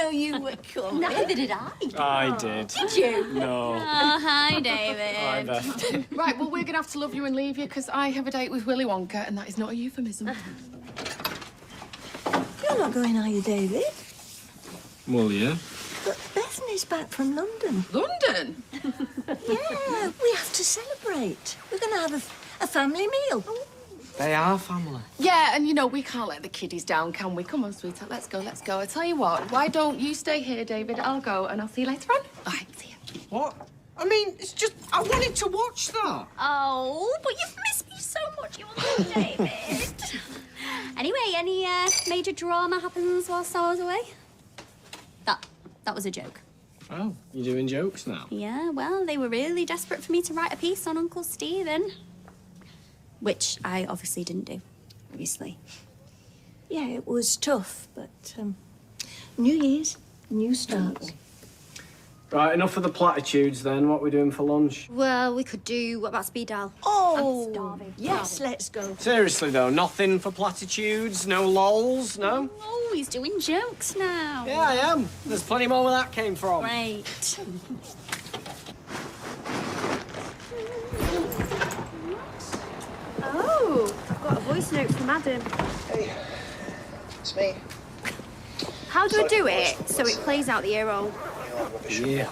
know you were coming. Neither did I. I did. Did you? No. Oh, hi, David. Hi, Beth. Right, well, we're going to have to love you and leave you because I have a date with Willy Wonka, and that is not a euphemism. You're not going, are you, David? Well, yeah. But Bethany's back from London. London? Yeah, we have to celebrate. We're going to have a family meal. They are family. Yeah, and, you know, we can't let the kiddies down, can we? Come on, sweetheart, let's go, let's go. I tell you what, why don't you stay here, David? I'll go, and I'll see you later on. All right, see you. What? I mean, it's just, I wanted to watch that. Oh, but you've missed me so much, you will, David. Anyway, any major drama happens whilst I was away? That was a joke. Oh, you're doing jokes now? Yeah, well, they were really desperate for me to write a piece on Uncle Stephen. Which I obviously didn't do, obviously. Yeah, it was tough, but New Year's, new starts. Right, enough of the platitudes then. What are we doing for lunch? Well, we could do, what about speed dial? Oh, I'm starving. yes, let's go. Seriously, though, nothing for platitudes? No lols? No? Oh, he's doing jokes now. Yeah, I am. There's plenty more where that came from. Great. Oh, I've got a voice note from Adam. Hey, it's me. How do I do it so it plays out the ear roll? Yeah.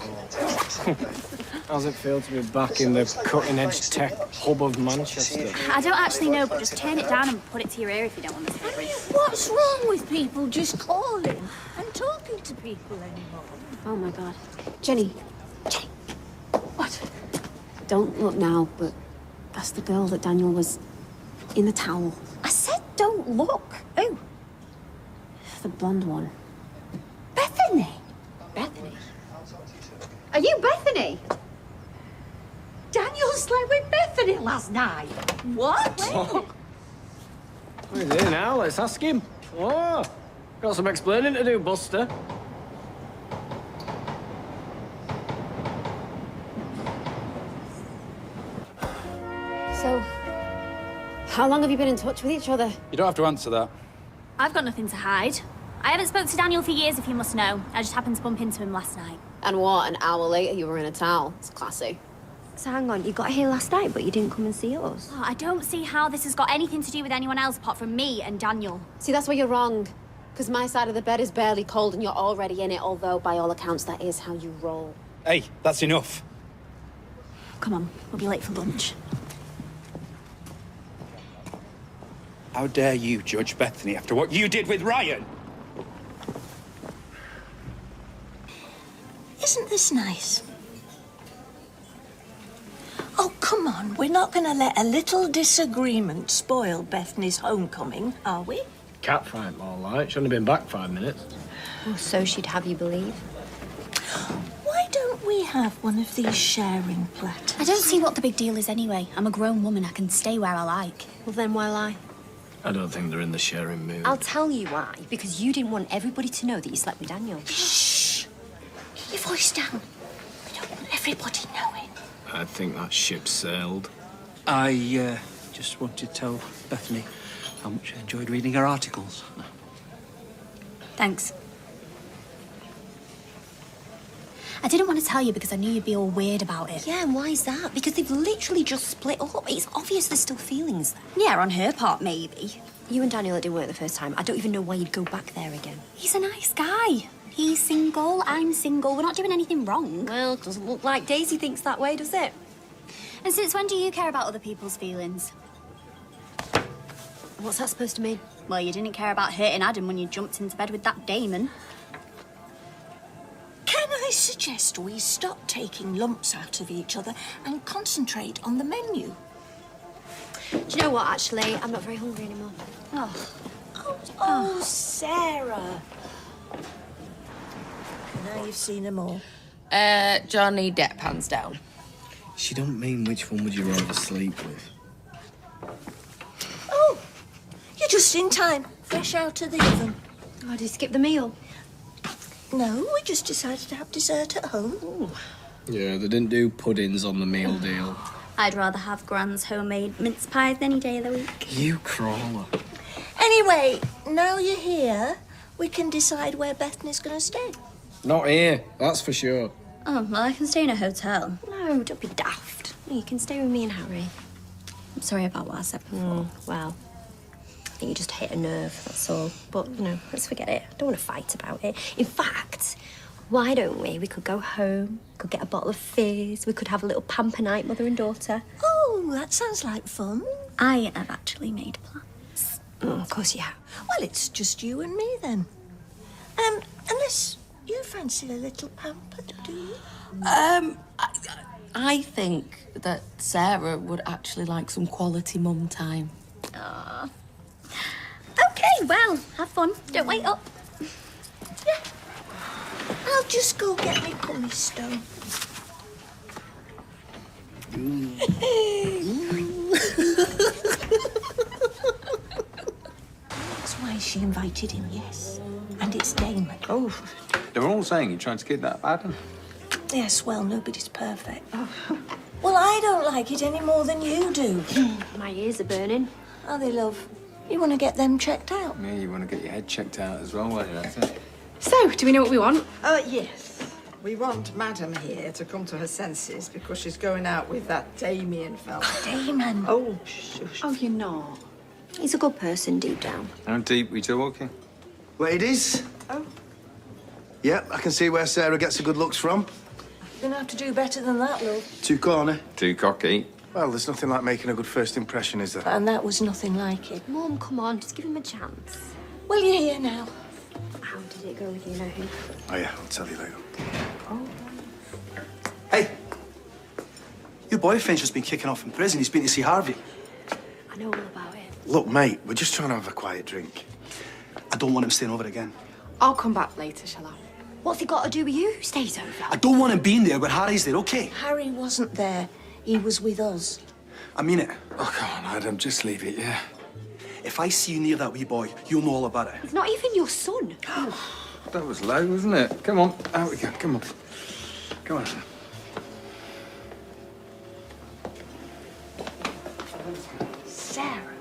How's it feel to be back in the cutting-edge tech hub of Manchester? I don't actually know, but just turn it down and put it to your ear if you don't want to say it. What's wrong with people just calling and talking to people anymore? Oh, my God. Jenny. What? Don't look now, but that's the girl that Daniel was in the towel. I said don't look. Oh, The blonde one. Bethany. Bethany. Are you Bethany? Daniel slept with Bethany last night. What? What are you doing now? Let's ask him. Oh, got some explaining to do, Buster. So, how long have you been in touch with each other? You don't have to answer that. I've got nothing to hide. I haven't spoke to Daniel for years, if you must know. I just happened to bump into him last night. And what, an hour later you were in a towel? It's classy. So hang on, you got here last night, but you didn't come and see us. Oh, I don't see how this has got anything to do with anyone else apart from me and Daniel. See, that's where you're wrong. Because my side of the bed is barely cold and you're already in it, although by all accounts that is how you roll. Hey, that's enough. Come on, we'll be late for lunch. How dare you judge Bethany after what you did with Ryan? Isn't this nice? Oh, come on. We're not going to let a little disagreement spoil Bethany's homecoming, are we? Catfight, more like. She's only been back 5 minutes. Oh, so she'd have you believe. Why don't we have one of these sharing platters? I don't see what the big deal is anyway. I'm a grown woman. I can stay where I like. Well, then why lie? I don't think they're in the sharing mood. I'll tell you why. Because you didn't want everybody to know that you slept with Daniel. Shh! Keep your voice down. We don't want everybody knowing. I think that ship sailed. I just wanted to tell Bethany how much I enjoyed reading her articles. Thanks. I didn't want to tell you because I knew you'd be all weird about it. Yeah, and why is that? Because they've literally just split up. It's obvious there's still feelings there. Yeah, on her part, maybe. You and Daniel, it didn't work the first time. I don't even know why you'd go back there again. He's a nice guy. He's single, I'm single. We're not doing anything wrong. Well, it doesn't look like Daisy thinks that way, does it? And since when do you care about other people's feelings? What's that supposed to mean? Well, you didn't care about hurting Adam when you jumped into bed with that Damon. Can I suggest we stop taking lumps out of each other and concentrate on the menu? Do you know what, actually? I'm not very hungry anymore. Oh, Sarah. Now you've seen them all. Johnny Depp, hands down. She don't mean which one would you rather sleep with. Oh, you're just in time. Fresh out of the oven. Oh, did you skip the meal? No, we just decided to have dessert at home. Ooh. Yeah, they didn't do puddings on the meal deal. I'd rather have Gran's homemade mince pies any day of the week. You crawler. Anyway, now you're here, we can decide where Bethany's going to stay. Not here, that's for sure. Oh, well, I can stay in a hotel. No, don't be daft. You can stay with me and Harry. I'm sorry about what I said before. Well, I think you just hit a nerve, that's all. But, let's forget it. I don't want to fight about it. In fact, why don't we? We could go home, could get a bottle of fizz, we could have a little pamper night, mother and daughter. Oh, that sounds like fun. I have actually made plans. Of course you have. Well, it's just you and me then. Unless you fancy a little pamper, do you? I think that Sarah would actually like some quality mum time. Okay, well, have fun. Don't wait up. I'll just go get me pumice stone. That's why she invited him, yes. And it's Damon. Oh, they were all saying you're trying to get that Adam. Yes, well, nobody's perfect. Well, I don't like it any more than you do. My ears are burning. Are they, love? You want to get them checked out? Yeah, you want to get your head checked out as well, while you're at it. So, do we know what we want? Yes. We want Madam here to come to her senses because she's going out with that Damien fella. Damon. Oh, shush. Oh, you're not. He's a good person deep down. How deep we talking? Ladies? Oh. Yep, I can see where Sarah gets her good looks from. You're going to have to do better than that, love. Two corner. Too cocky. Well, there's nothing like making a good first impression, is there? And that was nothing like it. Mum, come on, just give him a chance. Well, you're here now. How did it go with you, Nahu? Oh, yeah, I'll tell you later. Hey, your boyfriend's just been kicking off in prison. He's been to see Harvey. I know all about it. Look, mate, we're just trying to have a quiet drink. I don't want him staying over again. I'll come back later, shall I? What's he got to do with you? Who stays over? I don't want him being there when Harry's there, okay? Harry wasn't there. He was with us. I mean it. Oh, come on, Adam, just leave it, yeah? If I see you near that wee boy, you'll know all about it. He's not even your son. That was low, wasn't it? Come on, out we go, come on. Come on, Adam. Sarah.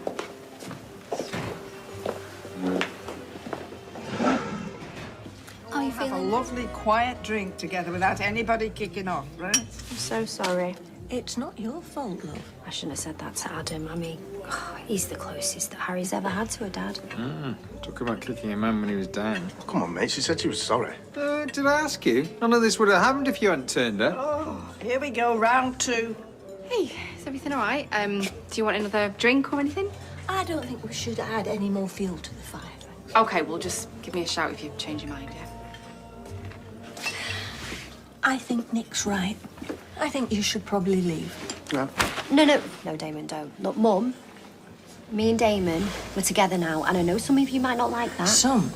How are you Have a feeling? lovely, quiet drink together without anybody kicking off, right? I'm so sorry. It's not your fault, love. I shouldn't have said that to Adam. I mean, he's the closest that Harry's ever had to a dad. Talk about kicking a man when he was down. Oh, come on, mate. She said she was sorry. Did I ask you? None of this would have happened if you hadn't turned up. Oh, here we go, round two. Hey, is everything all right? Do you want another drink or anything? I don't think we should add any more fuel to the fire. Okay, well, just give me a shout if you change your mind, yeah? I think Nick's right. I think you should probably leave. No. No, Damon, don't. Look, Mum, me and Damon, we're together now, and I know some of you might not like that, Some.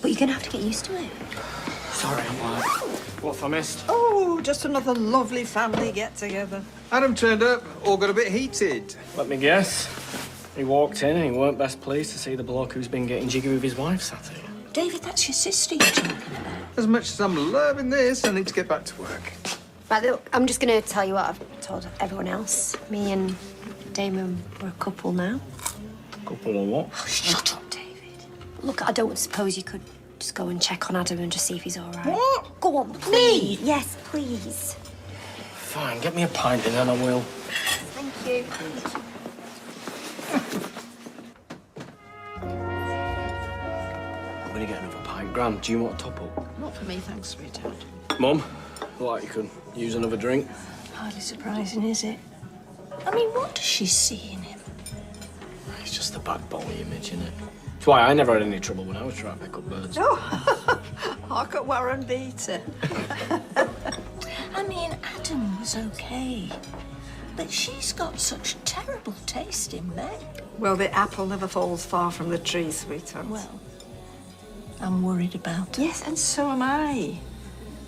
but you're gonna have to get used to it. Sorry, I'm late. What have I missed? Oh, just another lovely family get-together. Adam turned up, all got a bit heated. Let me guess. He walked in and he weren't best pleased to see the bloke who's been getting jiggy with his wife sat here. David, that's your sister you're talking about. As much as I'm loving this, I need to get back to work. Right, look, I'm just gonna tell you what I've told everyone else. Me and Damon, we're a couple now. Couple or what? Oh, shut up, David. Look, I don't suppose you could just go and check on Adam and just see if he's all right. What? Go on, please. Yes, please. Fine, get me a pint and then I will. Thank you. I'm gonna get another pint. Gran, do you want a top up? Not for me, thanks, sweetheart. Mum, like you could use another drink. Hardly surprising, is it? I mean, what does she see in him? It's just the bad boy image, isn't it? That's why I never had any trouble when I was trying to pick up birds. Oh, hark at Warren Beater. I mean, Adam was okay. But she's got such terrible taste in men. Well, the apple never falls far from the tree, sweetheart. Well, I'm worried about her. Yes, and so am I.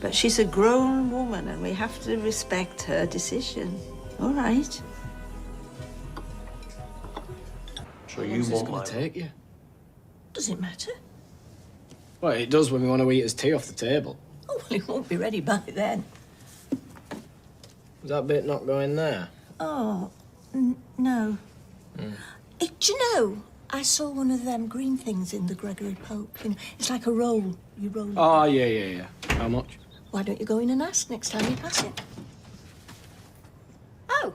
But she's a grown woman and we have to respect her decision. All right. So you won't gonna take you? Does it matter? Well, it does when we want to eat his tea off the table. Oh, well, it won't be ready by then. Is that bit not going there? Oh, no. Do you know, I saw one of them green things in the Gregory Pope. You know, it's like a roll. You roll it. Oh, yeah. How much? Why don't you go in and ask next time you pass it? Oh,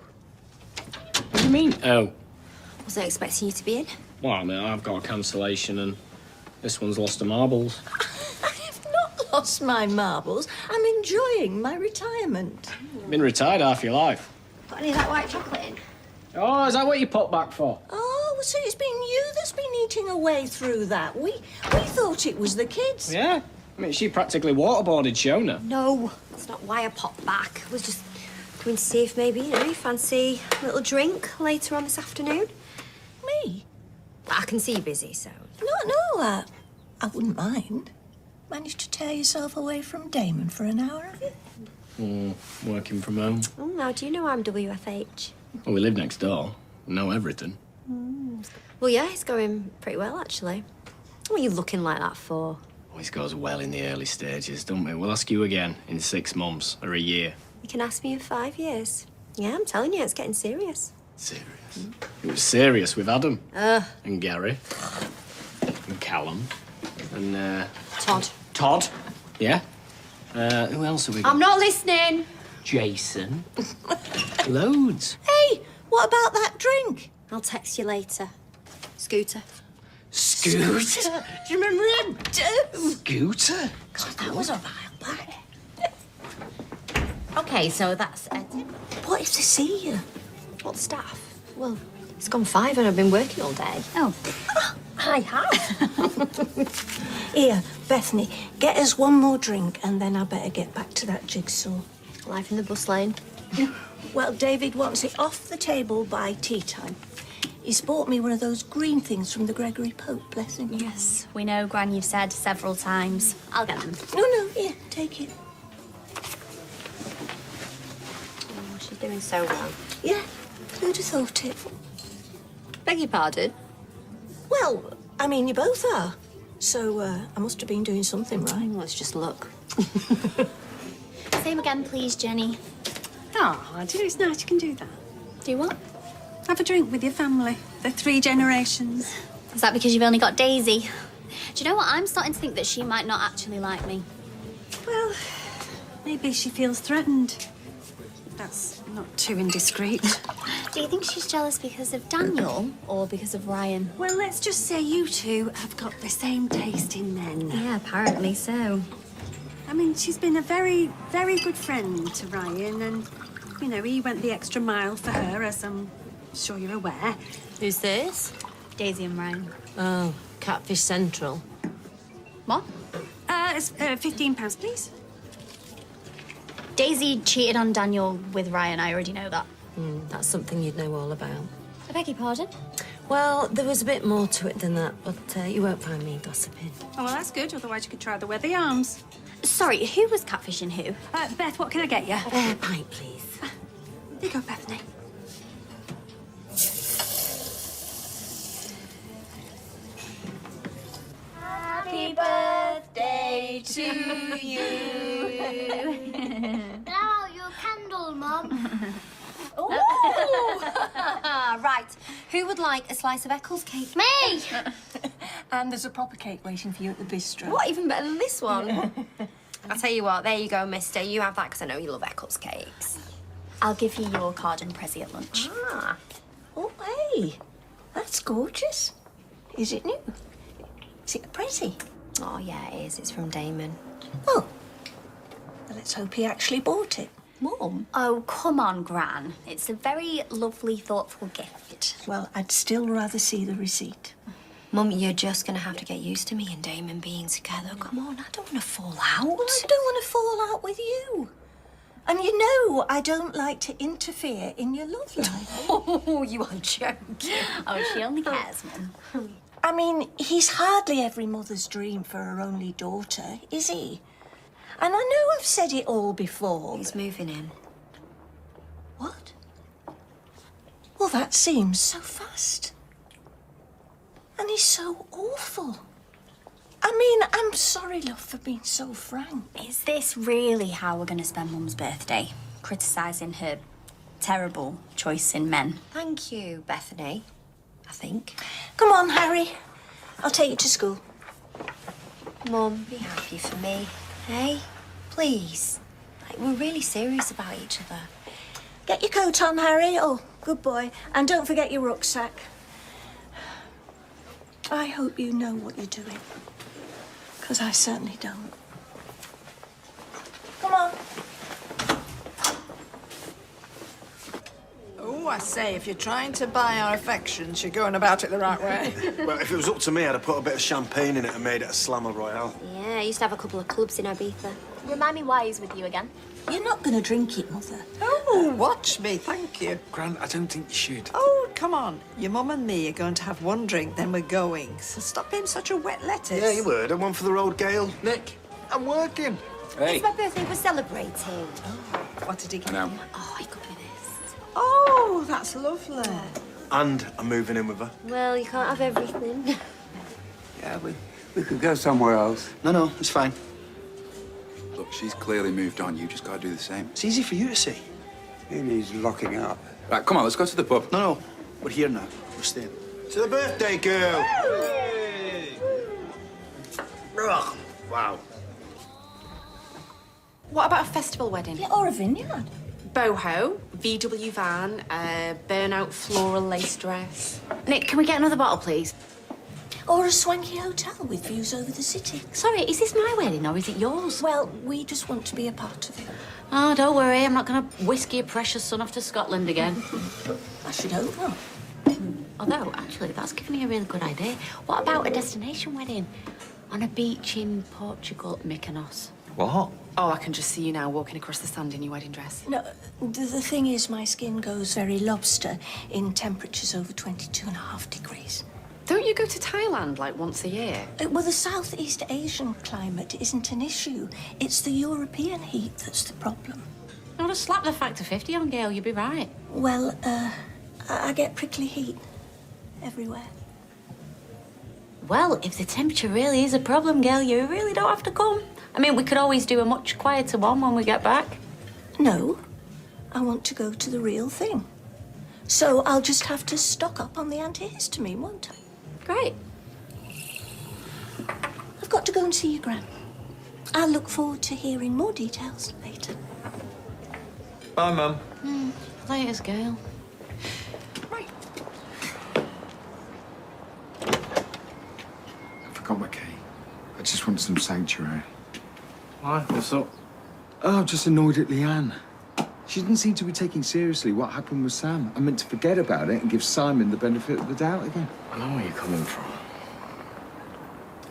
What do you mean? Oh. wasn't expecting you to be in. Well, I mean, I've got a cancellation and this one's lost her marbles. I've not lost my marbles. I'm enjoying my retirement. Been retired half your life. Got any of that white chocolate in? Oh, is that what you put back for? Oh, so it's been you that's been eating away through that. We thought it was the kids. Yeah. I mean, she practically waterboarded Shona. No, that's not why I popped back. I was just going to see if maybe, you fancy a little drink later on this afternoon. Me? I can see you're busy, so... No, I wouldn't mind. Managed to tear yourself away from Damon for an hour, have you? Working from home. Oh, now, do you know I'm WFH? Well, we live next door. Know everything. Well, yeah, it's going pretty well, actually. What are you looking like that for? Always goes well in the early stages, don't we? We'll ask you again in 6 months or a year. You can ask me in 5 years. Yeah, I'm telling you, it's getting serious. Serious? It was serious with Adam. And Gary. And Callum. And, Todd. Yeah? Who else have we got? I'm not listening. Jason. Loads. Hey, what about that drink? I'll text you later. Scooter. Scooter? Do you remember him? Do. Scooter? God, that was a while back. Okay, so that's it. What if they see you? What staff? Well, it's gone 5 and I've been working all day. Oh. I have. Here, Bethany, get us one more drink and then I better get back to that jigsaw. Life in the bus lane. Well, David wants it off the table by tea time. He's bought me one of those green things from the Gregory Pope, bless him. Yes, we know, Gran, you've said several times. I'll get them. No, here, take it. Oh, she's doing so well. Yeah, who'd have thought it? Beg your pardon? Well, I mean, you both are. So, I must have been doing something right. Let's just look. Same again, please, Jenny. Oh, do you know, it's nice you can do that. Do you what? Have a drink with your family. The 3 generations. Is that because you've only got Daisy? Do you know what? I'm starting to think that she might not actually like me. Well, maybe she feels threatened. That's not too indiscreet. Do you think she's jealous because of Daniel or because of Ryan? Well, let's just say you two have got the same taste in men. Yeah, apparently so. I mean, she's been a very, very good friend to Ryan, and, you know, he went the extra mile for her, as I'm sure you're aware. Who's this? Daisy and Ryan. Oh, Catfish Central. What? It's £15, please. Daisy cheated on Daniel with Ryan. I already know that. That's something you'd know all about. I beg your pardon? Well, there was a bit more to it than that, but you won't find me gossiping. Oh, well, that's good. Otherwise, you could try to wear the arms. Sorry, who was catfishing who? Beth, what can I get you? Pint, please. Here you go, Bethany. Happy birthday to you. Blow out your candle, Mum. Right. Who would like a slice of Eccles cake? Me! And there's a proper cake waiting for you at the bistro. What, even better than this one? I'll tell you what, there you go, mister. You have that because I know you love Eccles cakes. I'll give you your card and Prezi at lunch. Ah. Oh, hey, that's gorgeous. Is it new? Is it a Prezi? Oh, yeah, it is. It's from Damon. Oh, well, let's hope he actually bought it. Mum? Oh, come on, Gran. It's a very lovely, thoughtful gift. Well, I'd still rather see the receipt. Mum, you're just going to have to get used to me and Damon being together. Come on, I don't want to fall out. Well, I don't want to fall out with you. And you know I don't like to interfere in your love life. Oh, you are joking. Oh, she only cares, Mum. I mean, he's hardly every mother's dream for her only daughter, is he? And I know I've said it all before. He's moving in. What? Well, that seems so fast. And he's so awful. I mean, I'm sorry, love, for being so frank. Is this really how we're going to spend Mum's birthday? Criticising her terrible choice in men? Thank you, Bethany. I think. Come on, Harry. I'll take you to school. Mum, be happy for me, eh? Please. Like, we're really serious about each other. Get your coat on, Harry. Oh, good boy. And don't forget your rucksack. I hope you know what you're doing. Because I certainly don't. Come on. Oh, I say, if you're trying to buy our affections, you're going about it the right way. Well, if it was up to me, I'd have put a bit of champagne in it and made it a slammer royale. Yeah, I used to have a couple of clubs in Ibiza. Remind me why he's with you again. You're not going to drink it, Mother. Oh, watch me, thank you. Gran, I don't think you should. Oh, come on. Your mum and me are going to have one drink, then we're going. So stop being such a wet lettuce. Yeah, you would. And one for the road, Gail. Nick, I'm working. It's my birthday, we're celebrating. What did he get? I know. Oh, he got me this. Oh, that's lovely. And I'm moving in with her. Well, you can't have everything. Yeah, we could go somewhere else. No, it's fine. Look, she's clearly moved on. You just got to do the same. It's easy for you to see. Maybe he's locking up. Right, come on, let's go to the pub. No, we're here now. We're staying. To the birthday girl. Hey. Ugh. Wow. What about a festival wedding? Yeah, or a vineyard. Boho, VW van, burnout floral lace dress. Nick, can we get another bottle, please? Or a swanky hotel with views over the city. Sorry, is this my wedding or is it yours? Well, we just want to be a part of it. Oh, don't worry, I'm not going to whisk your precious son off to Scotland again. I should hope not. Although, actually, that's given me a really good idea. What about a destination wedding? On a beach in Portugal, Mykonos. What? Oh, I can just see you now walking across the sand in your wedding dress. No, the thing is, my skin goes very lobster in temperatures over 22.5 degrees. Don't you go to Thailand like once a year? Well, the Southeast Asian climate isn't an issue. It's the European heat that's the problem. I would have slapped the factor 50 on Gail, you'd be right. Well, I get prickly heat everywhere. Well, if the temperature really is a problem, Gail, you really don't have to come. I mean, we could always do a much quieter one when we get back. No, I want to go to the real thing. So I'll just have to stock up on the antihistamine, won't I? Great. I've got to go and see your gran. I'll look forward to hearing more details later. Bye, Mum. Laters, Gail. I forgot my key. I just want some sanctuary. Why? What's up? Oh, I'm just annoyed at Leanne. She didn't seem to be taking seriously what happened with Sam. I meant to forget about it and give Simon the benefit of the doubt again. I know where you're coming from.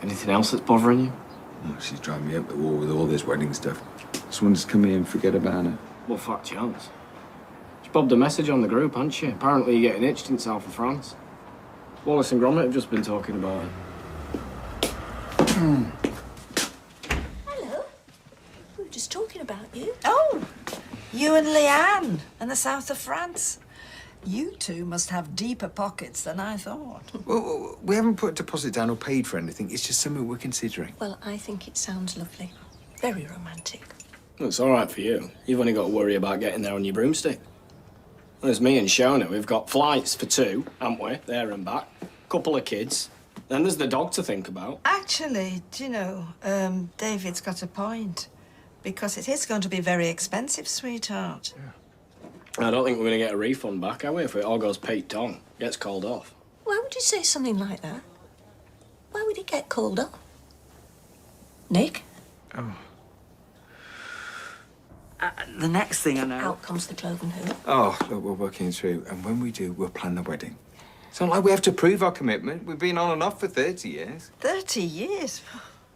Anything else that's bothering you? Oh, she's driving me up the wall with all this wedding stuff. Just wanted to come here and forget about it. Well, fat chance. She bobbed a message on the group, hasn't she? Apparently you're getting itched in south of France. Wallace and Gromit have just been talking about it. Hello. We were just talking about you. Oh, you and Leanne and the south of France. You two must have deeper pockets than I thought. Well, we haven't put a deposit down or paid for anything. It's just something we're considering. Well, I think it sounds lovely. Very romantic. Well, it's all right for you. You've only got to worry about getting there on your broomstick. There's me and Shona. We've got flights for 2, haven't we? There and back. Couple of kids. Then there's the dog to think about. Actually, do you know, David's got a point. Because it is going to be very expensive, sweetheart. Yeah. I don't think we're going to get a refund back, are we, if it all goes Pete Tong, gets called off? Why would you say something like that? Why would it get called off? Nick? Oh. The next thing I know... Out comes the cloven hoof. Oh, look, we're working through. And when we do, we'll plan the wedding. It's not like we have to prove our commitment. We've been on and off for 30 years. 30 years?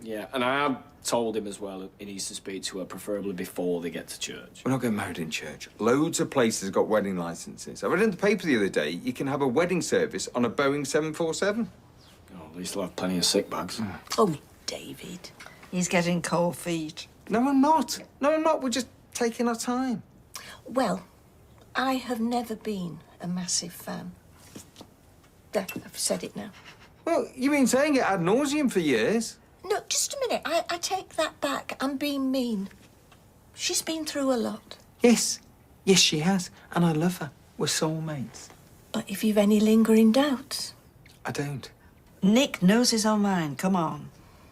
Yeah, and I have told him as well he needs to speak to her, preferably before they get to church. We're not getting married in church. Loads of places got wedding licenses. I read in the paper the other day, you can have a wedding service on a Boeing 747. Oh, at least they'll have plenty of sick bags. Oh, David. He's getting cold feet. No, I'm not. No, I'm not. We're just taking our time. Well, I have never been a massive fan. There, I've said it now. Well, you've been saying it ad nauseum for years. No, just a minute. I take that back. I'm being mean. She's been through a lot. Yes. Yes, she has. And I love her. We're soulmates. But if you've any lingering doubts... I don't. Nick knows his own mind. Come on.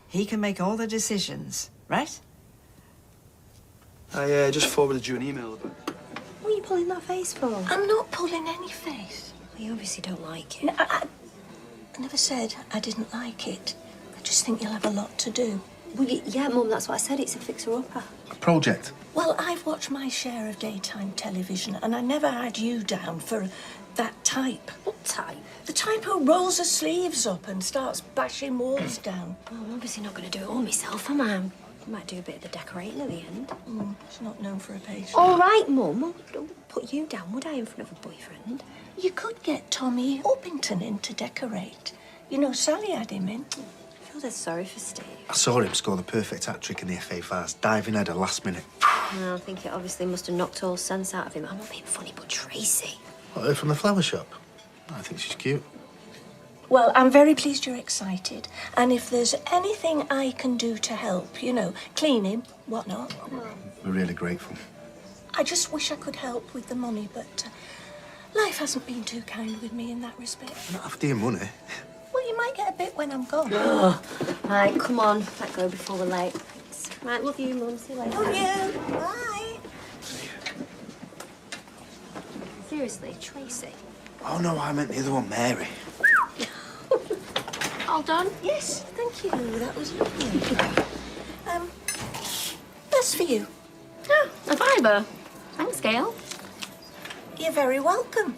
He can make all the decisions, right? I just forwarded you an email about it. What are you pulling that face for? I'm not pulling any face. Well, you obviously don't like it. No, I never said I didn't like it. I just think you'll have a lot to do. Well, yeah, Mum, that's what I said. It's a fixer-upper. A project? Well, I've watched my share of daytime television, and I never had you down for that type. What type? The type who rolls her sleeves up and starts bashing walls down. Well, I'm obviously not going to do it all myself, am I? I might do a bit of the decorating at the end. She's not known for her patience. All right, Mum. I wouldn't put you down, would I, in front of a boyfriend? You could get Tommy Orpington in to decorate. You know, Sally had him in. I feel dead sorry for Steve. I saw him score the perfect hat-trick in the FA Vase, diving header last minute. No, I think it obviously must have knocked all sense out of him. I'm not being funny, but Tracy... What, her from the flower shop? I think she's cute. Well, I'm very pleased you're excited. And if there's anything I can do to help, you know, cleaning, whatnot... We're really grateful. I just wish I could help with the money, but life hasn't been too kind with me in that respect. We're not after your money. Well, you might get a bit when I'm gone. Right, come on. Let go before we're late. Thanks. Right, love you, Mum. See you later. Love you. Bye. Seriously, Tracy. Oh, no, I meant the other one, Mary. All done? Yes, thank you. That was lovely. That's for you. Oh, a fiver. Thanks, Gail. You're very welcome.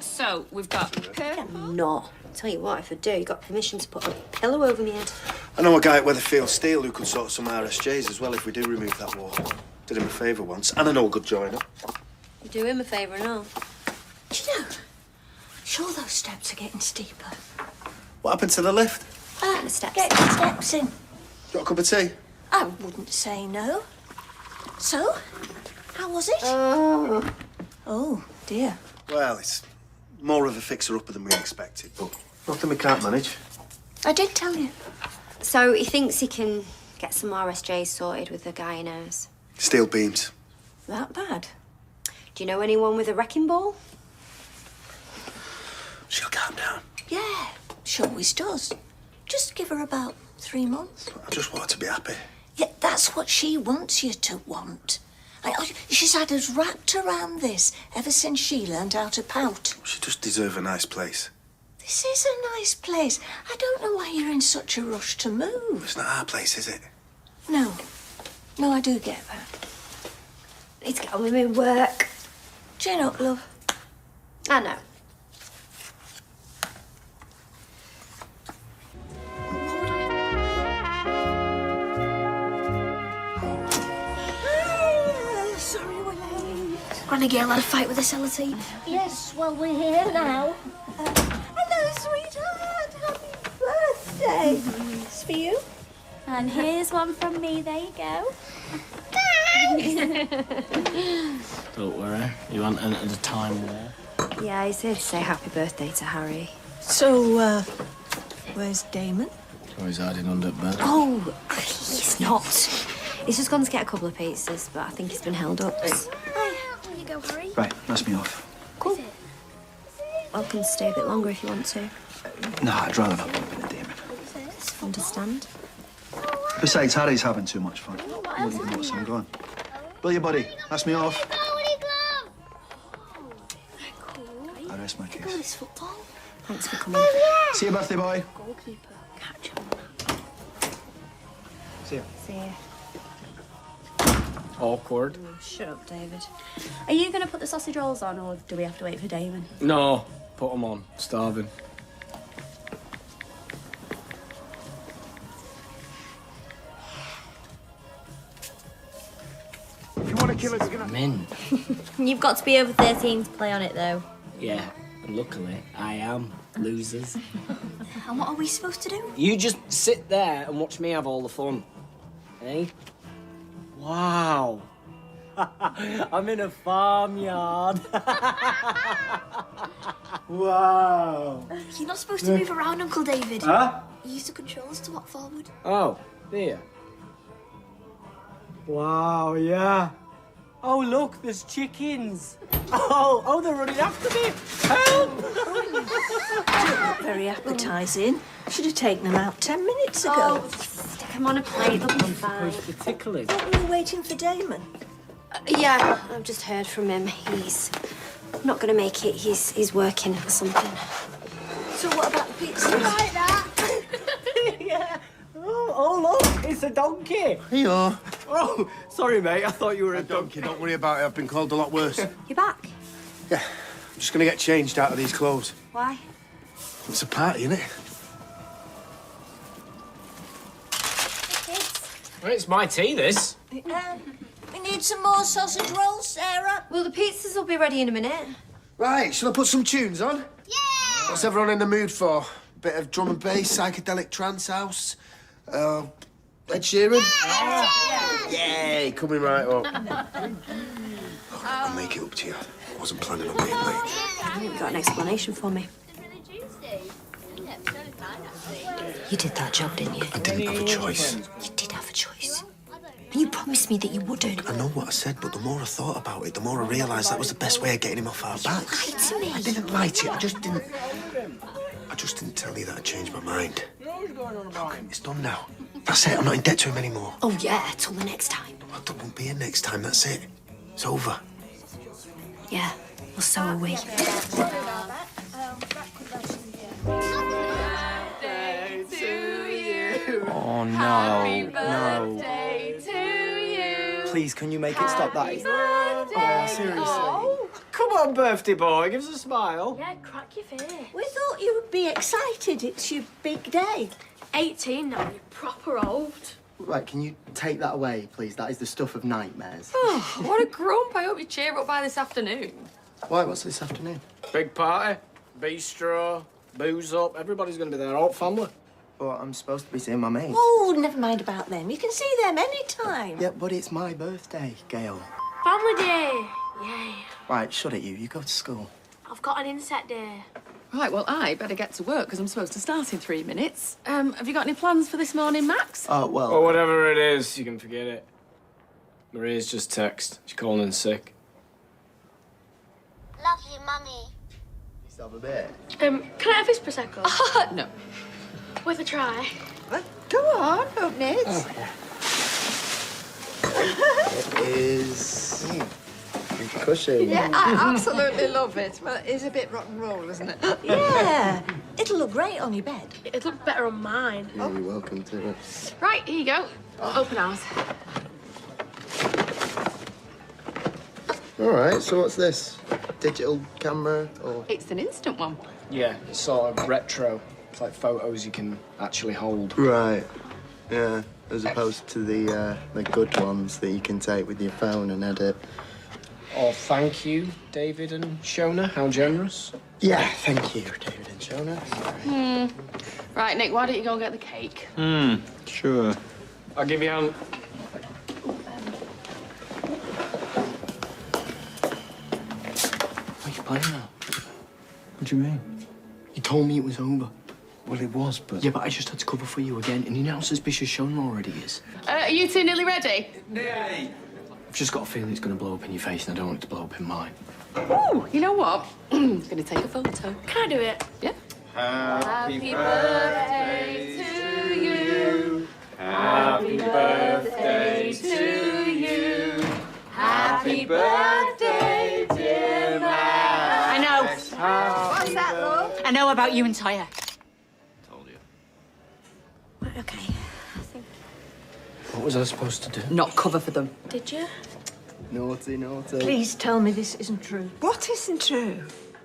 So, we've got curtain. No. Tell you what, if I do, you got permission to put a pillow over my head. I know a guy at Weatherfield Steel who could sort some RSJs as well if we do remove that wall. Did him a favour once, and an all good joiner. You do him a favour and all. Do you know, sure those steps are getting steeper. What happened to the lift? The steps. Get the steps in. Got a cup of tea? I wouldn't say no. So, how was it? Oh, dear. Well, it's more of a fixer-upper than we expected, but nothing we can't manage. I did tell you. So he thinks he can get some RSJs sorted with the guy in ours. Steel beams. That bad? Do you know anyone with a wrecking ball? She'll calm down. Yeah, she always does. Just give her about 3 months. I just want her to be happy. Yeah, that's what she wants you to want. She's had us wrapped around this ever since she learned how to pout. She just deserves a nice place. This is a nice place. I don't know why you're in such a rush to move. It's not our place, is it? No. No, I do get that. Need to get on with my work. Chin up, love. I know. Sorry we're late. Granny Gail had a fight with a sellotape. Yes, well, we're here now. Hello, sweetheart. Happy birthday. It's for you. And here's one from me. There you go. Don't worry, you haven't entered a time war. Yeah, he's here to say happy birthday to Harry. So, where's Damon? Oh, he's hiding under bed. Oh, he's not. He's just gone to get a couple of pizzas, but I think he's been held up. Here you go, Harry. Right, that's me off. Cool. Welcome to stay a bit longer if you want to. Nah, I'd rather not bump into Damon. Understand? Besides, Harry's having too much fun. He won't even notice I'm gone. Will you, buddy? That's me off. I rest my case. This football. Thanks for coming. See you, birthday boy. Goalkeeper. Catch him. See ya. See ya. Awkward. Shut up, David. Are you going to put the sausage rolls on, or do we have to wait for Damon? No, put them on. Starving. If you want to kill us, you're gonna... Mint. You've got to be over 13 to play on it, though. Yeah, and luckily, I am. Losers. And what are we supposed to do? You just sit there and watch me have all the fun. Eh? Wow. I'm in a farmyard. Wow. You're not supposed to move around, Uncle David. Huh? You use the controls to walk forward. Oh, there. Wow, yeah. Oh, look, there's chickens. Oh, they're running after me. Help! Not very appetising. Should have taken them out 10 minutes ago. Oh, stick them on a plate, they'll be fine. Supposed to be tickling. Thought we were waiting for Damon. Yeah, I've just heard from him. He's not going to make it. He's working or something. So what about the pizza? Like that. Yeah. Oh, look, it's a donkey. Here you are. Oh, sorry, mate. I thought you were a donkey. Don't worry about it. I've been called a lot worse. You back? Yeah. I'm just gonna get changed out of these clothes. Why? It's a party, innit? Well, it's my tea, this. We need some more sausage rolls, Sarah. Well, the pizzas will be ready in a minute. Right, shall I put some tunes on? Yeah! What's everyone in the mood for? A bit of drum and bass, psychedelic trance house? Ed Sheeran? Yeah! Yay, coming right up. I'll make it up to you. I wasn't planning on being late. I think you got an explanation for me. You did that job, didn't you? I didn't have a choice. You did have a choice. And you promised me that you wouldn't. I know what I said, but the more I thought about it, the more I realised that was the best way of getting him off our backs. You lied to me. I didn't lie to you. I just didn't tell you that I changed my mind. Look, it's done now. That's it. I'm not in debt to him anymore. Oh, yeah, till the next time. Well, there won't be a next time. That's it. It's over. Yeah, well, so are we. Oh, no. Please, can you make it stop that? Oh, seriously. Oh, come on, birthday boy. Give us a smile. Yeah, crack your face. We thought you would be excited. It's your big day. 18 now, you're proper old. Right, can you take that away, please? That is the stuff of nightmares. Oh, what a grump. I hope you cheer up by this afternoon. Why? What's this afternoon? Big party. Bistro. Booze up. Everybody's going to be there. Whole family. Well, I'm supposed to be seeing my mates. Oh, never mind about them. You can see them anytime. Yeah, but it's my birthday, Gail. Family day. Yay. Right, shut it, you. You go to school. I've got an inset day. Right, well, I better get to work because I'm supposed to start in 3 minutes. Have you got any plans for this morning, Max? Oh, well... Or whatever it is, you can forget it. Maria's just text. She's calling in sick. Love you, Mummy. Let's have a bit. Can I have this Prosecco? No. With a try. Go on, open it. Oh, yeah. It is... cushion. Yeah, I absolutely love it. Well, it is a bit rock and roll, isn't it? Yeah. It'll look great on your bed. It'd look better on mine. You're welcome to it. Right, here you go. Open ours. All right, so what's this? Digital camera or... It's an instant one. Yeah, it's sort of retro. It's like photos you can actually hold. Right. Yeah, as opposed to the good ones that you can take with your phone and edit. Oh, thank you, David and Shona. How generous. Yeah, thank you, David and Shona. Right, Nick, why don't you go and get the cake? Sure. I'll give you a hand. What are you playing now? What do you mean? You told me it was over. Well, it was, but... Yeah, but I just had to cover for you again, and you know how suspicious Shona already is. Are you two nearly ready? Nearly. I've just got a feeling it's going to blow up in your face, and I don't want it to blow up in mine. Oh, you know what? I'm going to take a photo. Can I do it? Yeah. Happy birthday to you. Happy birthday to you. Happy birthday, dear Max. I know. What's that, love? I know about you and Tyre. Told you. Right, okay. I think... What was I supposed to do? Not cover for them. Did you? Naughty, naughty. Please tell me this isn't true. What isn't true?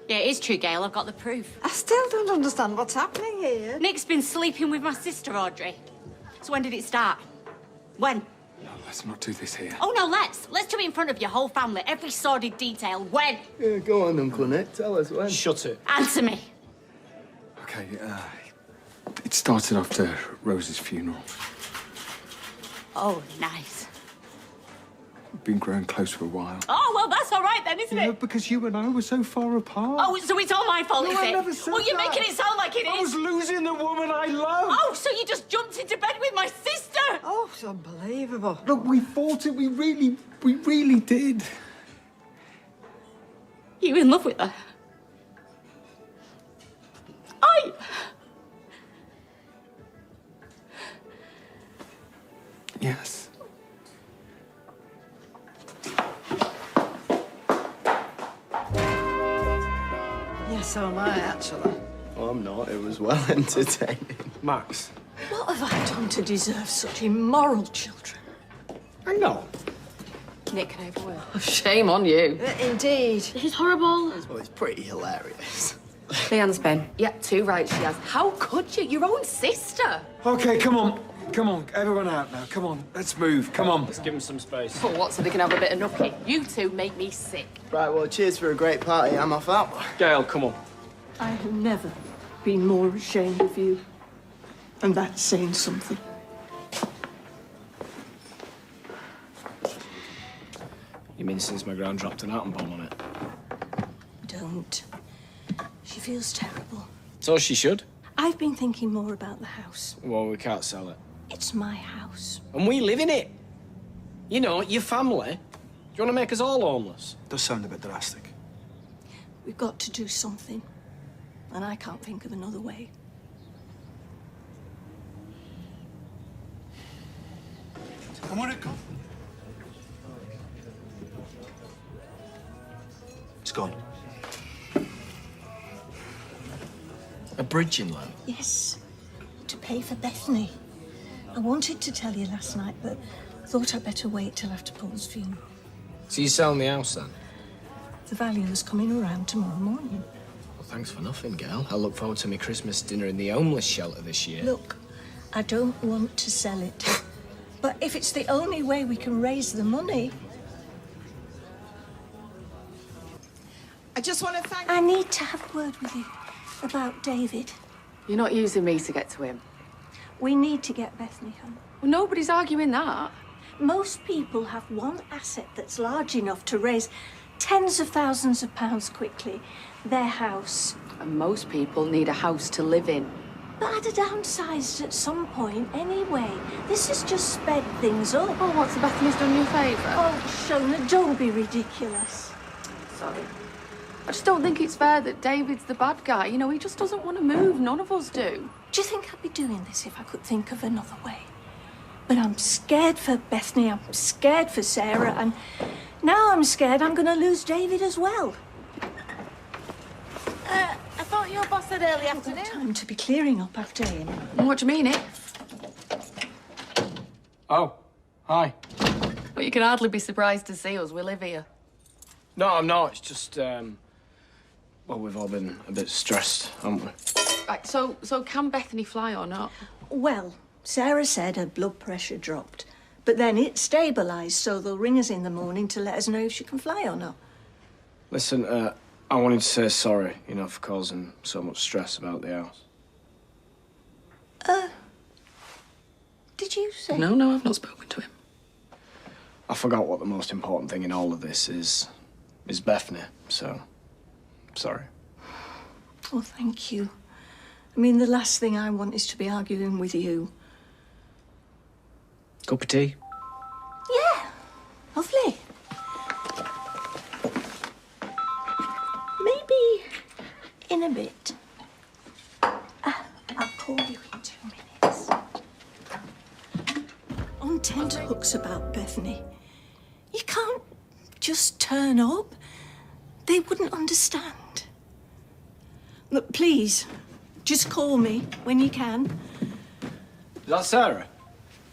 Yeah, it is true, Gail. I've got the proof. I still don't understand what's happening here. Nick's been sleeping with my sister, Audrey. So when did it start? When? No, let's not do this here. Oh, no, let's. Let's do it in front of your whole family. Every sordid detail. When? Yeah, go on, Uncle Nick. Tell us when. Shut it. Answer me. Okay, it started after Rose's funeral. Oh, nice. We've been growing close for a while. Oh, well, that's all right then, isn't Yeah, it? because you and I were so far apart. Oh, so it's all my fault, No, is I it? never said Well, you're that. making it sound like it I was is. losing the woman I love. Oh, so you just jumped into bed with my sister? Oh, It's unbelievable. Look, we fought it. We really did. You in love with her? I... Yes. Yes, so am I, actually. Well, I'm not. It was well entertaining. Max. What have I done to deserve such immoral children? Hang on. Nick, can I have a word? Oh, shame on you. Indeed. This is horrible. Well, it's pretty hilarious. Leanne's pen. Yeah, 2 right she has. How could you? Your own sister. Okay, come on. Come on, everyone out now. Come on, let's move. Come on. Let's give him some space. For what, so they can have a bit of nookie? You two make me sick. Right, well, cheers for a great party. I'm off that one. Gail, come on. I have never been more ashamed of you. And that's saying something. You mean since my gran dropped an atom bomb on it? Don't. She feels terrible. So she should. I've been thinking more about the house. Well, we can't sell it. It's my house. And we live in it. You know, your family. Do you want to make us all homeless? Does sound a bit drastic. We've got to do something. And I can't think of another way. Come on, come. It's gone. A bridging loan? Yes. To pay for Bethany. I wanted to tell you last night, but thought I'd better wait till after Paul's funeral. So you're selling the house then? The valuer's coming around tomorrow morning. Well, thanks for nothing, Gail. I look forward to my Christmas dinner in the homeless shelter this year. Look, I don't want to sell it. But if it's the only way we can raise the money... I just want to thank... I need to have a word with you about David. You're not using me to get to him. We need to get Bethany home. Well, nobody's arguing that. Most people have one asset that's large enough to raise tens of thousands of pounds quickly. Their house. And most people need a house to live in. But I'd have downsized at some point anyway. This has just sped things up. Oh, what's the Bethany's done you a favour? Oh, Shona, don't be ridiculous. Sorry. I just don't think it's fair that David's the bad guy. You know, he just doesn't want to move. None of us do. Do you think I'd be doing this if I could think of another way? But I'm scared for Bethany, I'm scared for Sarah, and now I'm scared I'm going to lose David as well. I thought your boss said early afternoon. Time to be clearing up after him. What do you mean, it? Oh, hi. Well, you can hardly be surprised to see us. We live here. No, I'm not. It's just, well, we've all been a bit stressed, haven't we? Right, so can Bethany fly or not? Well, Sarah said her blood pressure dropped, but then it stabilised, so they'll ring us in the morning to let us know if she can fly or not. Listen, I wanted to say sorry, you know, for causing so much stress about the house. Did you say? No, I've not spoken to him. I forgot what the most important thing in all of this is Bethany, so sorry. Well, thank you. I mean, the last thing I want is to be arguing with you. Cup of tea? Yeah, lovely. Maybe in a bit. I'll call you in 2 minutes. On tenterhooks about Bethany. You can't just turn up. They wouldn't understand. Look, please, just call me when you can. Is that Sarah?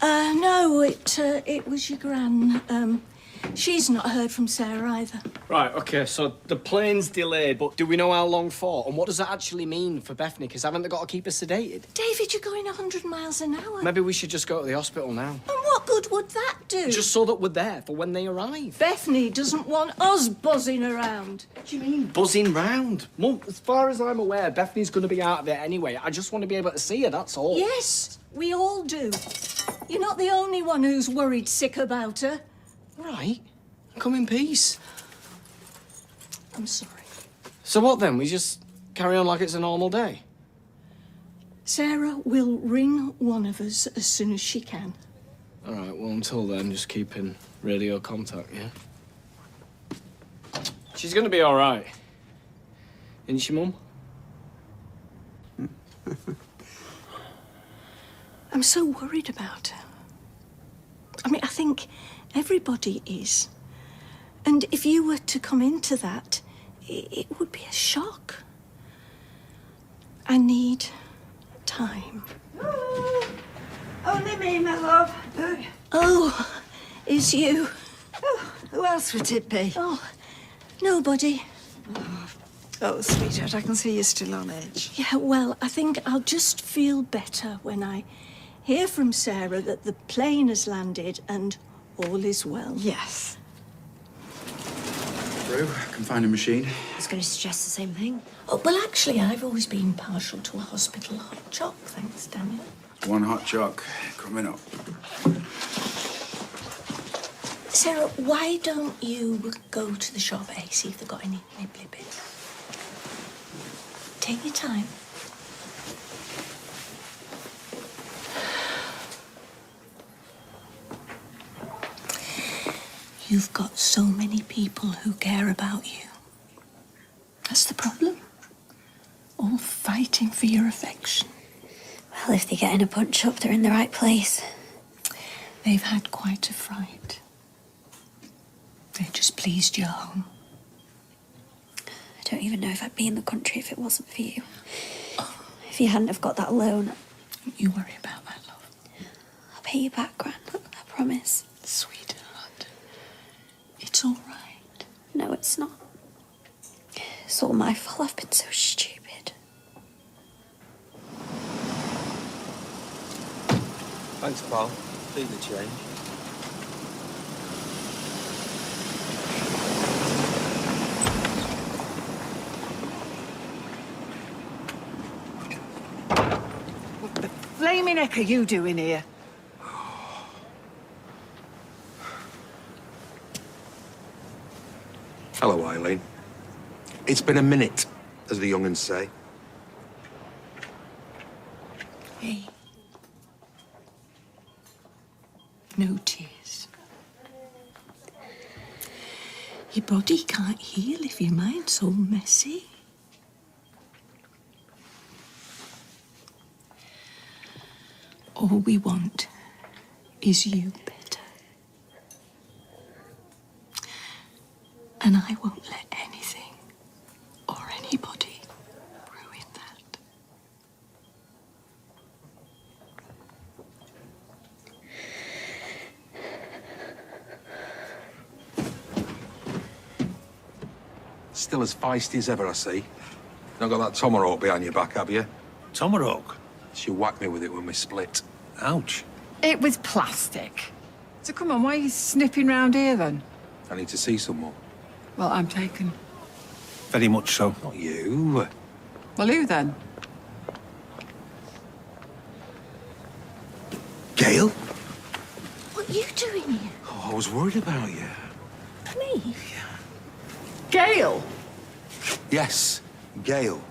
No, it was your gran. She's not heard from Sarah either. Right, OK, so the plane's delayed, but do we know how long for? And what does that actually mean for Bethany? Because haven't they got to keep her sedated? David, you're going 100 miles an hour. Maybe we should just go to the hospital now. And what good would that do? Just so that we're there for when they arrive. Bethany doesn't want us buzzing around. What do you mean, buzzing round? Mum, as far as I'm aware, Bethany's going to be out of it anyway. I just want to be able to see her, that's all. Yes, we all do. You're not the only one who's worried sick about her. Right. Come in peace. I'm sorry. So what then? We just carry on like it's a normal day? Sarah will ring one of us as soon as she can. All right, well, until then, just keep in radio contact, yeah? She's gonna be all right. Isn't she, Mum? I'm so worried about her. I mean, I think everybody is. And if you were to come into that, it would be a shock. I need time. Only me, my love. Oh, is you? Oh, who else would it be? Oh, nobody. Oh, sweetheart, I can see you're still on edge. Yeah, well, I think I'll just feel better when I hear from Sarah that the plane has landed and all is well. Yes. Through, I can find a machine. I was going to suggest the same thing. Oh, well, actually, I've always been partial to a hospital hot choc, thanks, Daniel. One hot choc coming up. Sarah, why don't you go to the shop, see if they've got any nibbly bits? Take your time. You've got so many people who care about you. That's the problem. All fighting for your affection. Well, if they get in a punch-up, they're in the right place. They've had quite a fright. They've just pleased your home. I don't even know if I'd be in the country if it wasn't for you. If you hadn't have got that loan. Don't you worry about that, love. I'll pay you back, Gran. I promise. Sweetheart, it's all right. No, it's not. It's all my fault. I've been so stupid. Thanks, pal. See the change. What the flaming heck are you doing here? Hello, Eileen. It's been a minute, as the young'uns say. Hey. No tears. Your body can't heal if your mind's all messy. All we want is you better. And I won't let anything or anybody ruin that. Still as feisty as ever, I see. Not got that tomahawk behind your back, have you? Tomahawk? She whacked me with it when we split. Ouch. It was plastic. So come on, why are you snipping round here then? I need to see someone. Well, I'm taken. Very much so. Not you. Well, who then? Gail? What are you doing here? Oh, I was worried about you. Me? Gail? Yes, Gail.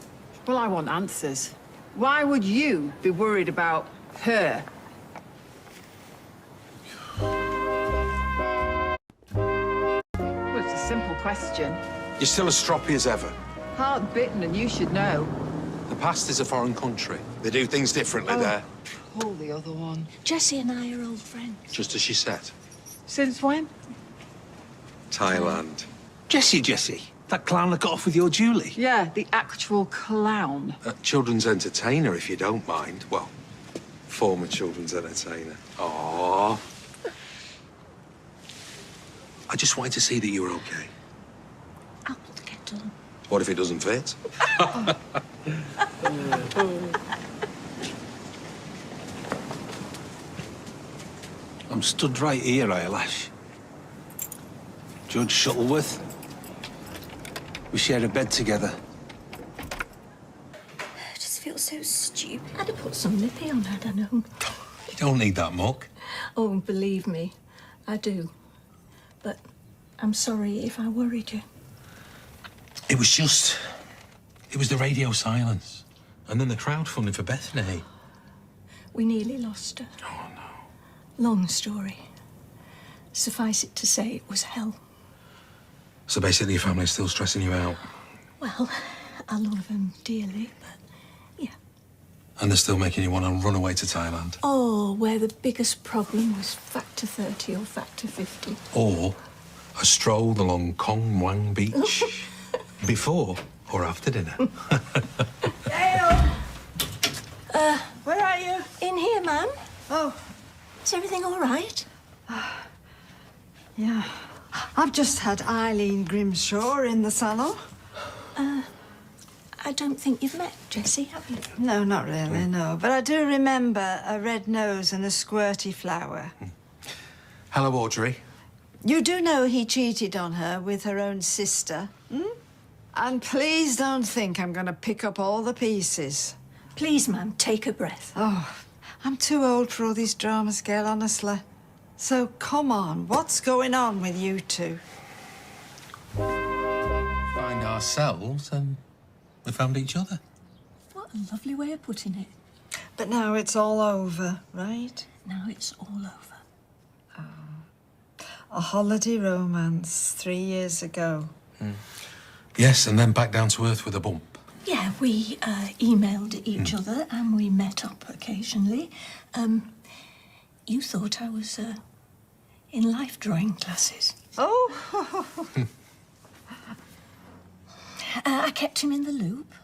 Well, I want answers. Why would you be worried about her? Well, it's a simple question. You're still as stroppy as ever. Heart bitten, and you should know. The past is a foreign country. They do things differently there. Pull the other one. Jessie and I are old friends. Just as she said. Since when? Thailand. Jessie. That clown that got off with your Julie. Yeah, the actual clown. Children's entertainer, if you don't mind. Well, former children's entertainer. Aww. I just wanted to see that you were okay. I'll put the kettle on. What if it doesn't fit? I'm stood right here, Eyelash. Judge Shuttleworth. We share a bed together. I just feel so stupid. I'd have put some nippy on, had I known. You don't need that muck. Oh, believe me, I do. But I'm sorry if I worried you. It was the radio silence. And then the crowdfunding for Bethany. We nearly lost her. Oh, no. Long story. Suffice it to say, it was hell. So basically your family's still stressing you out? Well, I love them dearly, but And they're still making you want to run away to Thailand? oh, where the biggest problem was factor 30 or factor 50. Or a stroll along Kong Wang Beach before or after dinner? Gail! Where are you? In here, ma'am. Oh. Is everything all right? Yeah. I've just had Eileen Grimshaw in the salon. I don't think you've met Jessie, have you? No, not really, no. But I do remember a red nose and a squirty flower. Hello, Audrey. You do know he cheated on her with her own sister, hmm? And please don't think I'm going to pick up all the pieces. Please, ma'am, take a breath. Oh, I'm too old for all these dramas, Gail, honestly. So, come on, what's going on with you two? Find ourselves and we found each other. What a lovely way of putting it. But now it's all over, right? Now it's all over. A holiday romance 3 years ago. Yes, and then back down to earth with a bump. Yeah, we emailed each other and we met up occasionally. You thought I was in life drawing classes. Oh! I kept him in the loop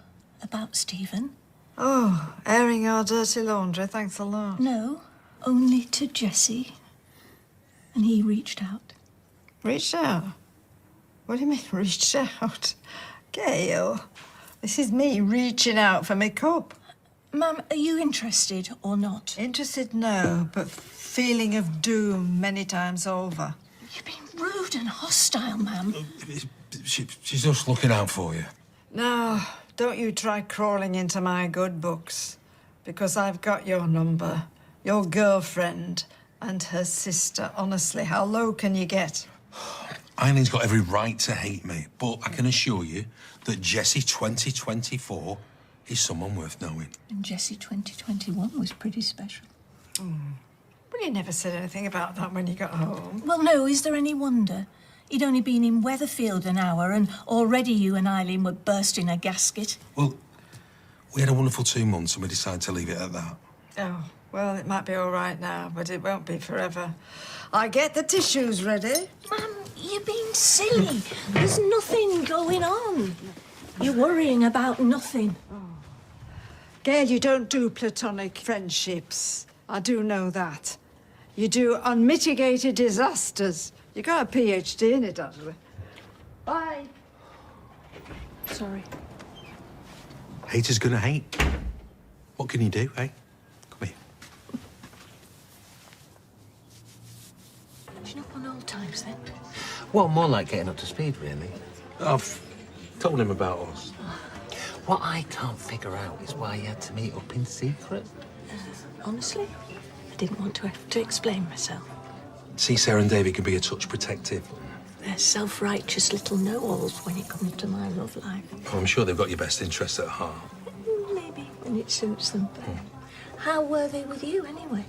about Stephen. Oh, airing our dirty laundry, thanks a lot. No, only to Jessie. And he reached out. Reached out? What do you mean, reached out? Gail, this is me reaching out for my cup. Ma'am, are you interested or not? Interested, no, but feeling of doom many times over. You've been rude and hostile, ma'am. She's just looking out for you. No, don't you try crawling into my good books, because I've got your number, your girlfriend, and her sister. Honestly, how low can you get? Eileen's got every right to hate me, but I can assure you that Jessie 2024 is someone worth knowing. And Jessie 2021 was pretty special. Well, you never said anything about that when you got home. Well, no, is there any wonder? He'd only been in Weatherfield an hour and already you and Eileen were bursting a gasket. Well, we had a wonderful 2 months and we decided to leave it at that. Oh, well, it might be all right now, but it won't be forever. I get the tissues ready. Ma'am, you're being silly. There's nothing going on. You're worrying about nothing. Gail, you don't do platonic friendships. I do know that. You do unmitigated disasters. You got a PhD in it, actually. Bye. Sorry. Haters gonna hate. What can you do, eh? Come here. Catching up on old times, then? Well, more like getting up to speed, really. I've told him about us. What I can't figure out is why you had to meet up in secret. Honestly, I didn't want to have to explain myself. See, Sarah and David can be a touch protective. They're self-righteous little know-alls when it comes to my love life. I'm sure they've got your best interests at heart. Maybe when it suits them. But how were they with you, anyway?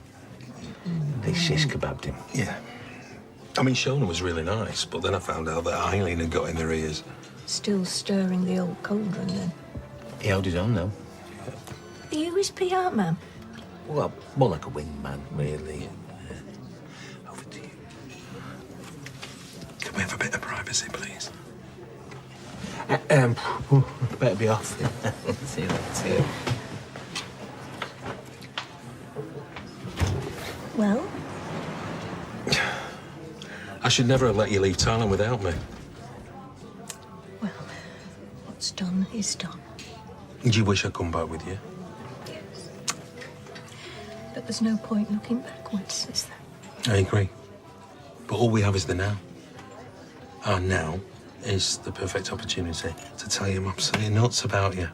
They shish kebabbed him. Yeah. I mean, Shona was really nice, but then I found out that Eileen had got in their ears. Still stirring the old cauldron, then? He held his own, though. Are you his PR man? Well, more like a wingman, really. Over to you. Can we have a bit of privacy, please? Better be off. See you later. Well? I should never have let you leave Thailand without me. Well, what's done is done. Do you wish I'd come back with you? Yes. But there's no point looking backwards, is there? I agree. But all we have is the now. Our now is the perfect opportunity to tell you I'm absolutely nuts about you.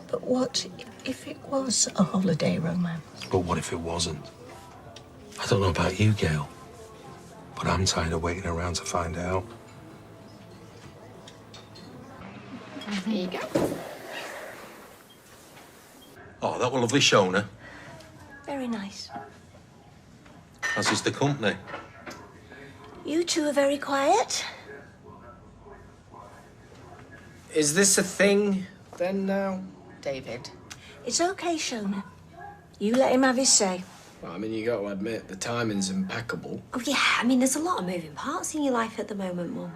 But what if it was a holiday romance? But what if it wasn't? I don't know about you, Gail, but I'm tired of waiting around to find out. There you go. Oh, that was lovely, Shona. Very nice. As is the company. You two are very quiet. Is this a thing, then, now? David. It's okay, Shona. You let him have his say. Well, I mean, you got to admit, the timing's impeccable. Oh, yeah, I mean, there's a lot of moving parts in your life at the moment, Mum.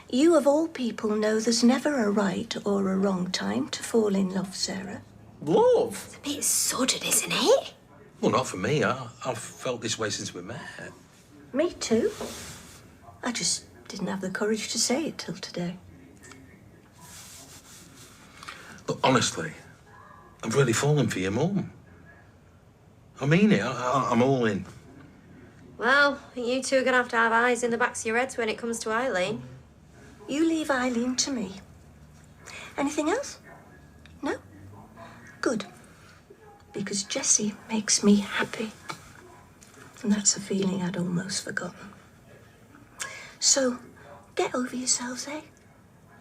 You, of all people, know there's never a right or a wrong time to fall in love, Sarah. Love? It's a bit sudden, isn't it? Well, not for me. I've felt this way since we met. Me too. I just didn't have the courage to say it till today. But honestly, I've really fallen for your mum. I mean it. I'm all in. Well, you two are going to have eyes in the backs of your heads when it comes to Eileen. You leave Eileen to me. Anything else? No? Good. Because Jessie makes me happy. And that's a feeling I'd almost forgotten. So, get over yourselves, eh?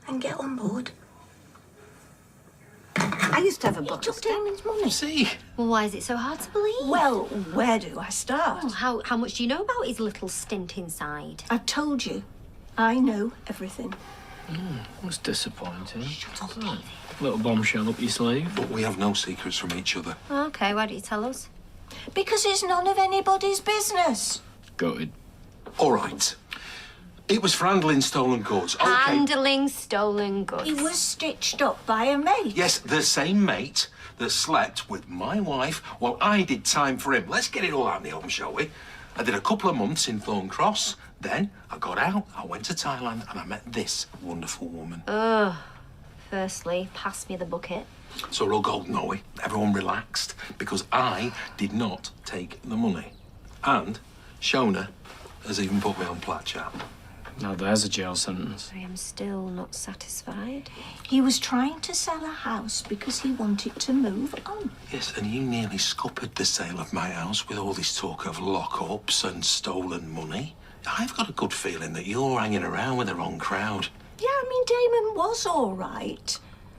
And get on board. I used to have a box. He took Damon's money. See? Well, why is it so hard to believe? Well, where do I start? Well, how much do you know about his little stint inside? I've told you. I know everything. That's disappointing. Shut up, David. Little bombshell up your sleeve. But we have no secrets from each other. Okay, why don't you tell us? Because it's none of anybody's business. Gutted. All right. It was for handling stolen goods. Okay. Handling stolen goods. He was stitched up by a mate. Yes, the same mate that slept with my wife while I did time for him. Let's get it all out in the open, shall we? I did a couple of months in Thorn Cross. Then I got out, I went to Thailand, and I met this wonderful woman. Ugh. Firstly, pass me the bucket. So we're all golden, are we? Everyone relaxed, because I did not take the money. And Shona has even put me on Platts. Now there's a jail sentence. I am still not satisfied. He was trying to sell a house because he wanted to move on. Yes, and you nearly scuppered the sale of my house with all this talk of lock-ups and stolen money. I've got a good feeling that you're hanging around with the wrong crowd. Yeah, I mean, Damon was all right.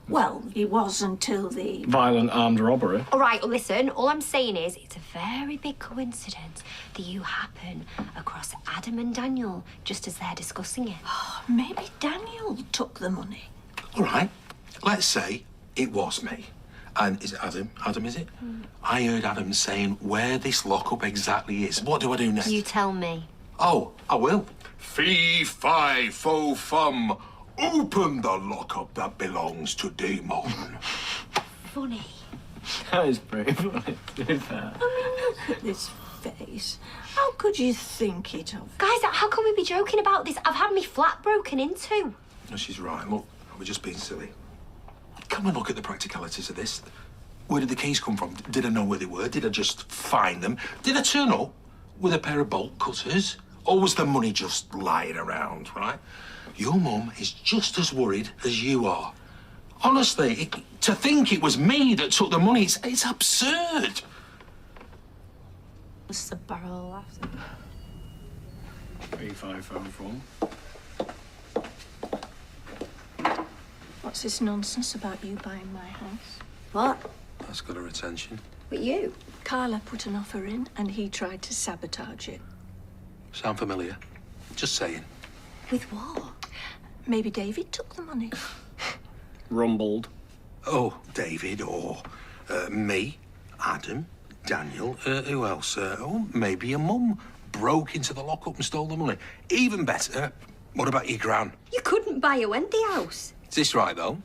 Well, he was until the... Violent armed robbery. All right, well, listen, all I'm saying is it's a very big coincidence that you happen across Adam and Daniel just as they're discussing it. Oh, maybe Daniel took the money. All right, let's say it was me. And is it Adam? Adam, is it? I heard Adam saying where this lockup exactly is. What do I do next? You tell me. Oh, I will. Fee, fi, fo, fum. Open the lockup that belongs to Damon. Funny. That is pretty funny, to be fair. I mean, look at this face. How could you think it of? Guys, how can we be joking about this? I've had me flat broken into. No, she's right. Look, we're just being silly. Can we look at the practicalities of this? Where did the keys come from? Did I know where they were? Did I just find them? Did I turn up with a pair of bolt cutters? Or was the money just lying around, right? Your mum is just as worried as you are. Honestly, to think it was me that took the money, it's absurd. It's a barrel of laughter. 3504. What's this nonsense about you buying my house? What? That's got her attention. But you? Carla put an offer in and he tried to sabotage it. Sound familiar? Just saying. With what? Maybe David took the money. Rumbled. Oh, David, or me, Adam, Daniel, who else? Oh, maybe your mum broke into the lockup and stole the money. Even better, what about your gran? You couldn't buy a Wendy house. Is this right, though?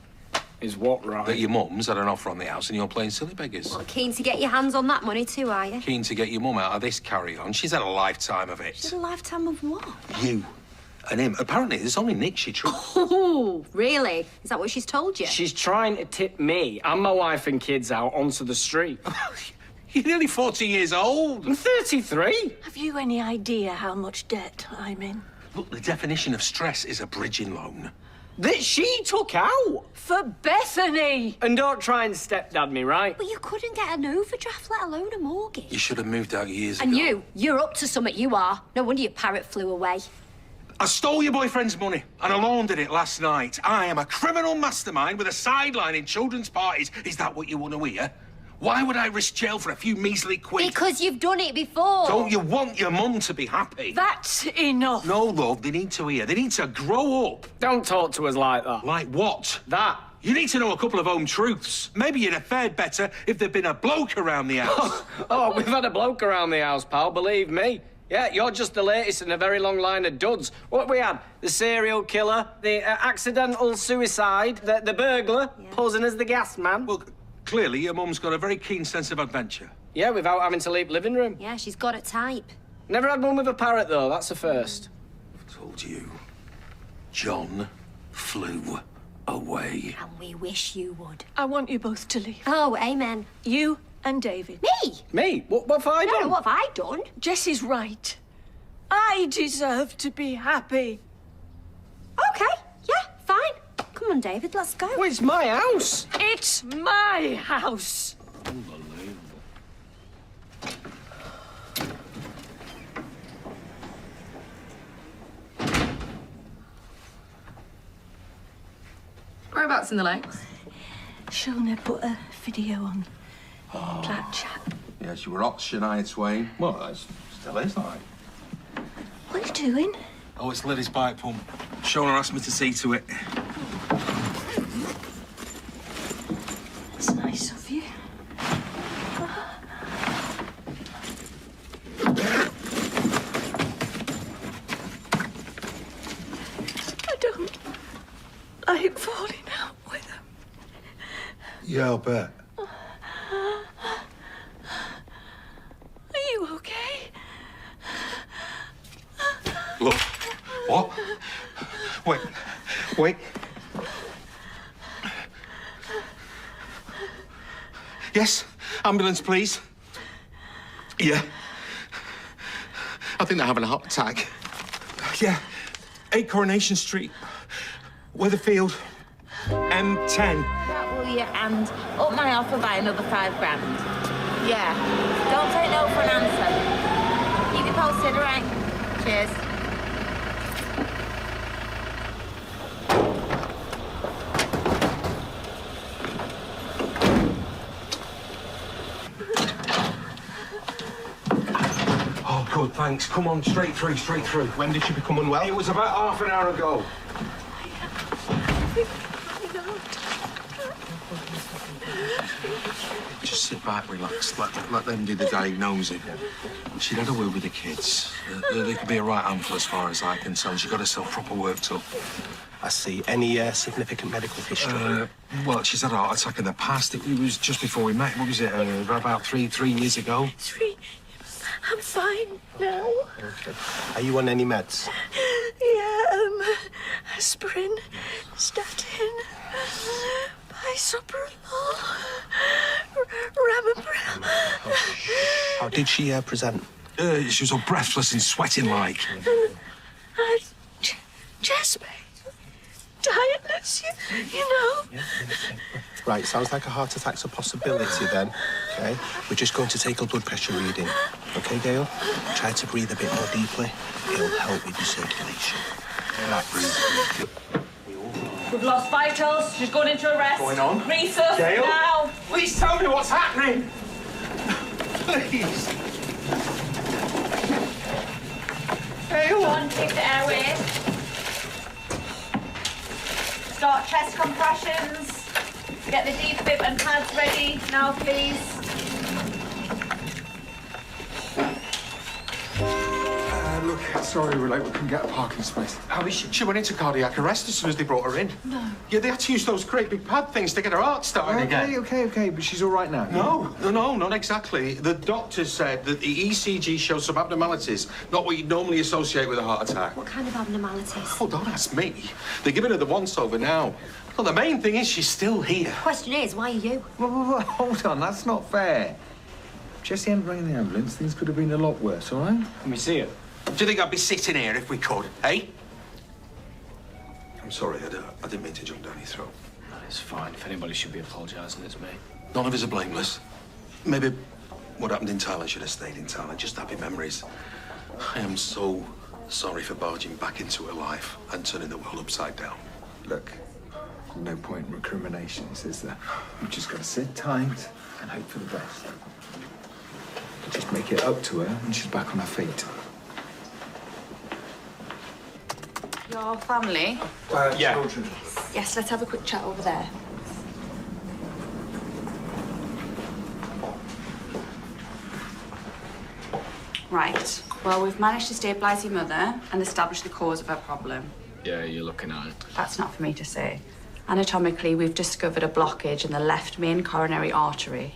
Is what right? That your mum's had an offer on the house and you're playing silly beggars? Well, keen to get your hands on that money too, are you? Keen to get your mum out of this carry-on. She's had a lifetime of She's it. had a lifetime of what? You and him. Apparently, there's only Nick she trusts. Oh, really? Is that what she's told you? She's trying to tip me and my wife and kids out onto the street. You're nearly 40 years old. I'm 33. Have you any idea how much debt I'm in? Look, the definition of stress is a bridging loan. That she took out. For Bethany! And don't try and stepdad me, right? But you couldn't get an overdraft, let alone a mortgage. You should have moved out years ago. And you're up to something, you are. No wonder your parrot flew away. I stole your boyfriend's money and I laundered it last night. I am a criminal mastermind with a sideline in children's parties. Is that what you want to hear? Why would I risk jail for a few measly quid? Because you've done it before. Don't you want your mum to be happy? That's enough. No, love, they need to hear. They need to grow up. Don't talk to us like that. Like what? That. You need to know a couple of home truths. Maybe you'd have fared better if there'd been a bloke around the house. Oh, we've had a bloke around the house, pal, believe me. Yeah, you're just the latest in a very long line of duds. What we had? The serial killer, the accidental suicide, the burglar, posing as the gas man. Well, clearly your mum's got a very keen sense of adventure. Yeah, without having to leave living room. Yeah, she's got a type. Never had one with a parrot, though. That's a first. I told you. John flew away. And we wish you would. I want you both to leave. Oh, amen. You and David. Me? Me? What have I done? No, what have I done? Jessie's right. I deserve to be happy. Okay, yeah, fine. Come on, David, let's go. Well, it's my house. It's my house. Unbelievable. Whereabouts in the lakes? Shona put a video on Platts. Yes, you were hot, Shania Twain. Well, that's still is, like. What are you doing? Oh, it's Lily's bike pump. Shona asked me to see to it. It's nice of you. I don't like falling out with him. Yeah, I'll bet. Are you okay? Look. What? Wait. Yes? Ambulance, please. Yeah. I think they're having a heart attack. Yeah. 8 Coronation Street. Weatherfield. M10. That will you, and up my offer by another £5 grand. Yeah. Don't take no for an answer. Keep you posted, all right? Cheers. Oh, good, thanks. Come on, straight through. When did she become unwell? It was about half an hour ago. Just sit back, relax. Let them do the diagnosing. She'd had a word with the kids. They could be a right handful as far as I can tell. She got herself proper worked up. I see. Any significant medical history? Well, she's had a heart attack in the past. It was just before we met. What was it? About three years ago. 3. I'm fine now. Okay. Are you on any meds? Yeah, aspirin, statin, bisoprolol, ramipril. How did she present? She was all breathless and sweating like. Chest pain, tiredness, you know. Right, sounds like a heart attack's a possibility then. Okay, we're just going to take a blood pressure reading. Okay, Gail? Try to breathe a bit more deeply. It'll help with your circulation. We've lost vitals. She's going into arrest. Going on? Resus, Gail? now. Please tell me what's happening. Please. Go on, take the airway. Start chest compressions. Get the defib and pads ready now, please. Look, sorry we're late. We couldn't get a parking space. How is she? She went into cardiac arrest as soon as they brought her in. No. Yeah, they had to use those great big pad things to get her heart started again. Okay, but she's all right now. No, not exactly. The doctor said that the ECG shows some abnormalities, not what you'd normally associate with a heart attack. What kind of abnormalities? Oh, don't ask me. They're giving her the once-over now. Well, the main thing is she's still here. Question is, why are you? Well, hold on, that's not fair. Jessie hadn't rang the ambulance. Things could have been a lot worse, all right? Can we see it? Do you think I'd be sitting here if we could, eh? I'm sorry, I didn't mean to jump down your throat. No, it's fine. If anybody should be apologising, it's me. None of us are blameless. Maybe what happened in Thailand should have stayed in Thailand. Just happy memories. I am so sorry for barging back into her life and turning the world upside down. Look, No point in recriminations, is there? We've just got to sit tight and hope for the best. Just make it up to her when she's back on her feet. Your family? Yeah. Children. Yes, let's have a quick chat over there. Right. Well, we've managed to stabilise your mother and establish the cause of her problem. Yeah, you're looking at it. That's not for me to say. Anatomically, we've discovered a blockage in the left main coronary artery.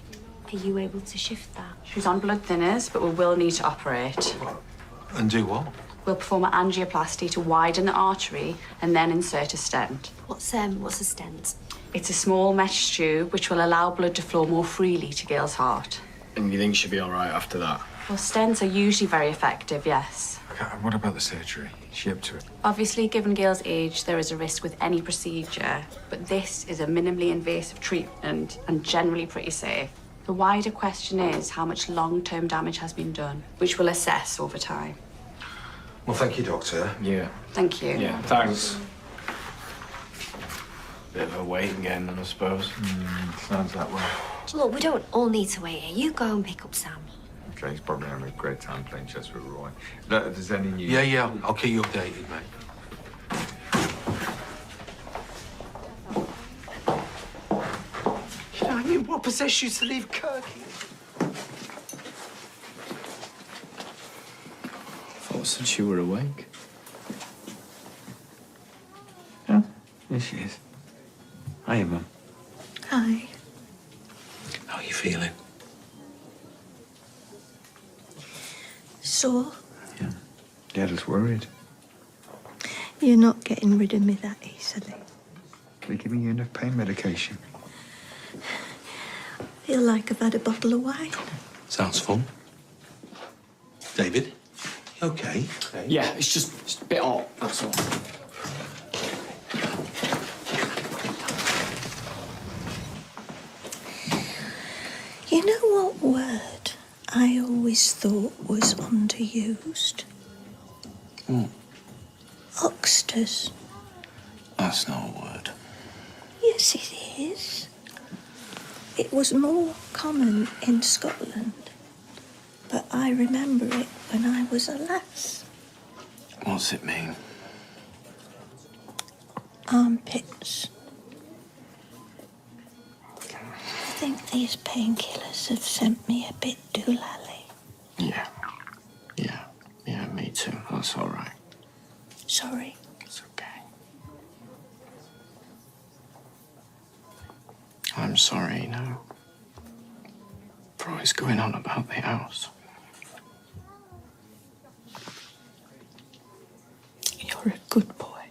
Are you able to shift that? She's on blood thinners, but we will need to operate. And do what? We'll perform an angioplasty to widen the artery and then insert a stent. What's a stent? It's a small mesh tube which will allow blood to flow more freely to Gail's heart. And you think she'll be all right after that? Well, stents are usually very effective, yes. Okay, and what about the surgery? Is she up to it? Obviously, given Gail's age, there is a risk with any procedure, but this is a minimally invasive treatment and generally pretty safe. The wider question is how much long-term damage has been done, which we'll assess over time. Well, thank you, Doctor. Yeah. Thank you. Yeah, thanks. Bit of a waiting game, then, I suppose. Sounds that way. Look, we don't all need to wait here. You go and pick up Sam. Okay, he's probably having a great time playing chess with Roy. Look, if there's any news... Yeah, I'll keep you updated, mate. You know, I mean, what possessed you to leave Kirky? I thought since you were awake. Yeah, here she is. Hiya, Mum. Hi. How are you feeling? Sore? Yeah, just worried. You're not getting rid of me that easily. They're giving you enough pain medication. Feel like I've had a bottle of wine. Sounds fun. David, you okay? Yeah, it's just a bit hot, that's all. You know what word I always thought was underused? Oxters. That's not a word. Yes, it is. It was more common in Scotland, but I remember it when I was a lass. What's it mean? Armpits. I think these painkillers have sent me a bit doolally. Yeah, me too. That's all right. Sorry. It's okay. I'm sorry, no. For always going on about the house. You're a good boy.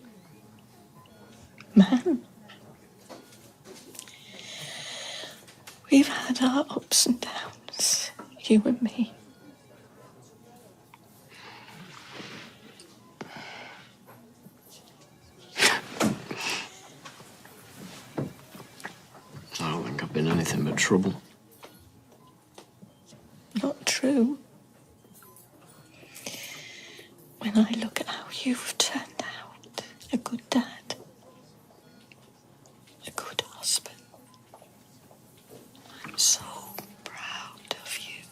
Man. We've had our ups and downs, you and me. I don't think I've been anything but trouble. Not true. When I look at how you've turned out, a good dad, a good husband, I'm so proud of you.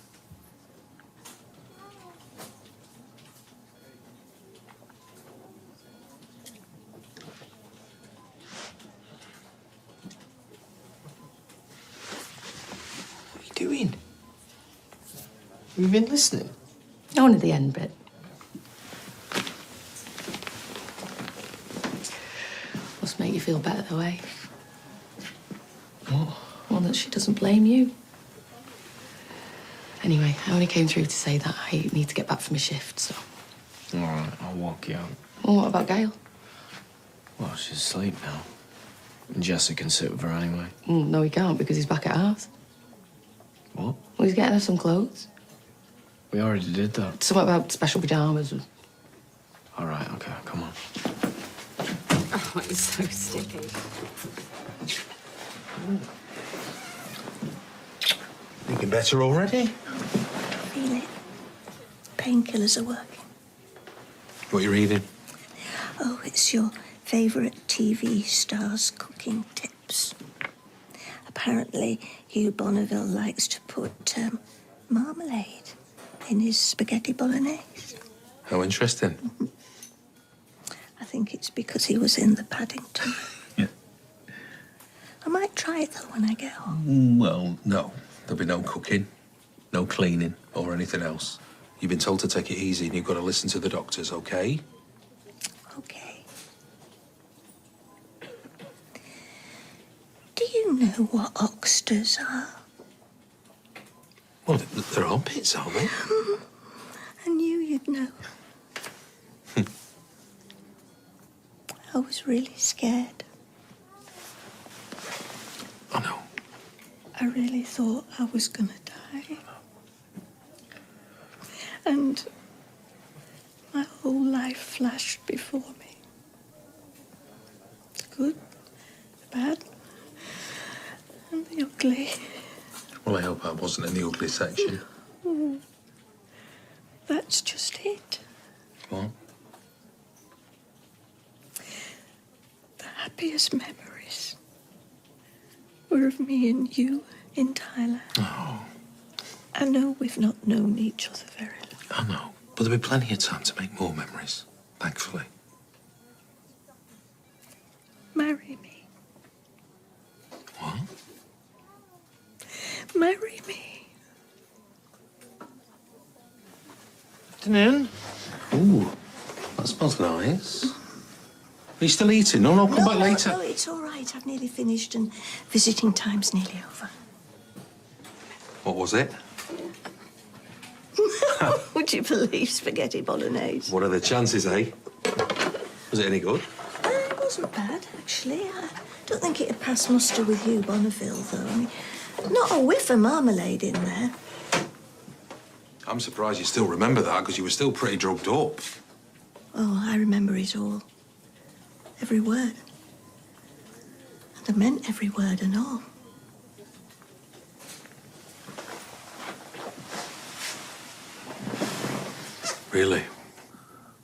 What are you doing? Have you been listening? Only the end bit. Must make you feel better, though, eh? What? Well, that she doesn't blame you. Anyway, I only came through to say that I need to get back for my shift, so... All right, I'll walk you out. Well, what about Gail? Well, she's asleep now. And Jesse can sit with her anyway. No, he can't, because he's back at ours. What? Well, he's getting her some clothes. We already did that. Something about special pyjamas. All right, okay, come on. Oh, it's so sticky. Thinking better already? Feel it. Painkillers are working. What are you reading? Oh, it's your favourite TV stars' cooking tips. Apparently, Hugh Bonneville likes to put marmalade in his spaghetti bolognese. How interesting. I think it's because he was in the Paddington. Yeah. I might try it, though, when I get home. Well, no. There'll be no cooking, no cleaning, or anything else. You've been told to take it easy and you've got to listen to the doctors, OK? OK. Do you know what oxters are? Well, they're armpits, aren't they? I knew you'd know. I was really scared. I know. I really thought I was gonna die. And my whole life flashed before me. The good, the bad, and the ugly. Well, I hope I wasn't in the ugly section. That's just it. What? The happiest memories were of me and you in Thailand. Oh. I know we've not known each other very long. I know. But there'll be plenty of time to make more memories, thankfully. Marry me. What? Marry me. Afternoon. Ooh, that smells nice. Are you still eating? No, come back later. No, it's all right. I've nearly finished and visiting time's nearly over. What was it? Would you believe spaghetti bolognese? What are the chances, eh? Was it any good? It wasn't bad, actually. I don't think it'd pass muster with Hugh Bonneville, though. I mean, not a whiff of marmalade in there. I'm surprised you still remember that, because you were still pretty drugged up. Oh, I remember it all. Every word. And I meant every word and all. Really?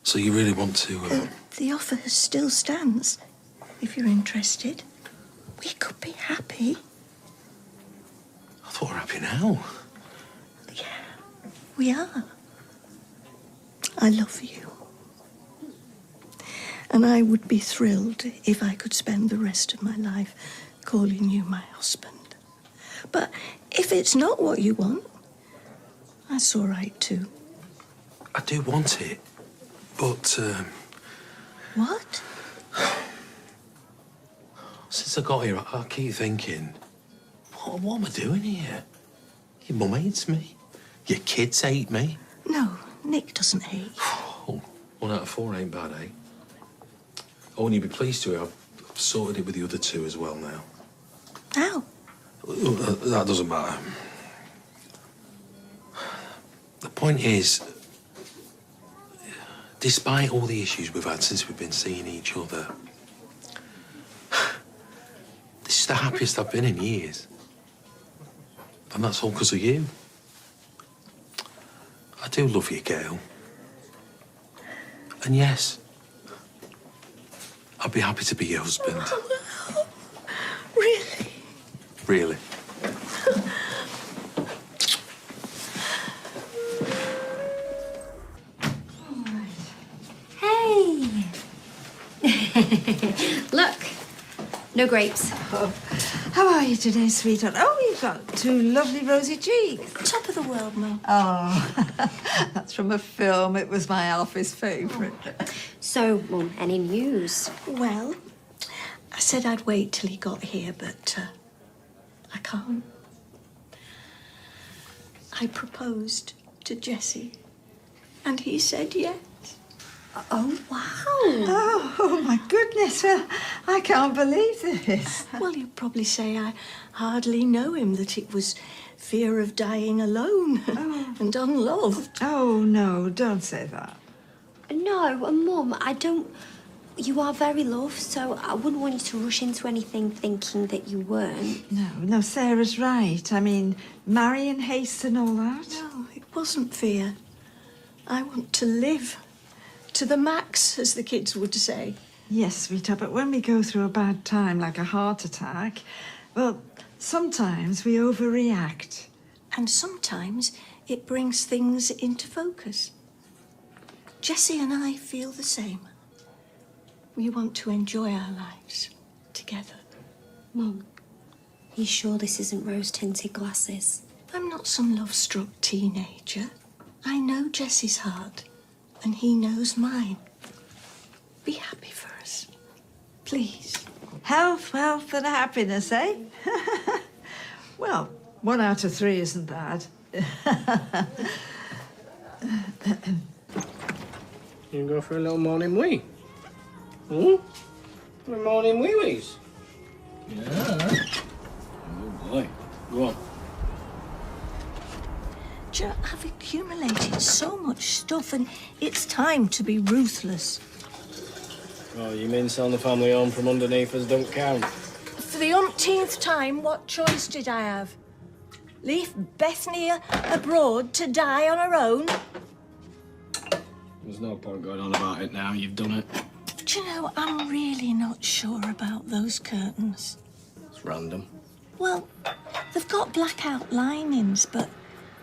So you really want to... The offer still stands, if you're interested. We could be happy. I thought we're happy now. We are. I love you. And I would be thrilled if I could spend the rest of my life calling you my husband. But if it's not what you want, that's all right too. I do want it, but... What? Since I got here, I keep thinking, what am I doing here? Your mum hates me. Your kids hate me. No, Nick doesn't hate you. Oh, 1 out of 4 ain't bad, eh? Oh, and you'd be pleased to hear I've sorted it with the other 2 as well now. How? That doesn't matter. The point is, despite all the issues we've had since we've been seeing each other, this is the happiest I've been in years. And that's all because of you. I do love you, Gail. And yes, I'd be happy to be your husband. Really? Really. Hey! Look, no grapes. Oh, how are you today, sweetheart? Oh, you've got 2 lovely rosy cheeks. Top of the world, Mum. Oh, that's from a film. It was my Alfie's favourite. So, Mum, any news? Well, I said I'd wait till he got here, but I can't. I proposed to Jessie, and he said yes. Oh, wow. Oh, my goodness. Well, I can't believe this. Well, you'd probably say I hardly know him, that it was fear of dying alone and unloved. Oh, no, don't say that. No, Mum, I don't... You are very loved, so I wouldn't want you to rush into anything thinking that you weren't. No, Sarah's right. I mean, marry in haste and all that. No, it wasn't fear. I want to live. To the max, as the kids would say. Yes, sweetheart, but when we go through a bad time, like a heart attack, well, sometimes we overreact. And sometimes it brings things into focus. Jessie and I feel the same. We want to enjoy our lives together. Mum, you sure this isn't rose-tinted glasses? I'm not some love-struck teenager. I know Jessie's heart, and he knows mine. Be happy for us, please. Health, wealth, and happiness, eh? Well, 1 out of 3 isn't bad. You can go for a little morning wee. Hmm? A morning wee-wees. Yeah. Oh boy. Go on. I've accumulated so much stuff, and it's time to be ruthless. Oh, you mean selling the family home from underneath us don't count? For the umpteenth time, what choice did I have? Leave Bethany abroad to die on her own? There's no point going on about it now. You've done it. Do you know, I'm really not sure about those curtains. It's random. Well, they've got blackout linings, but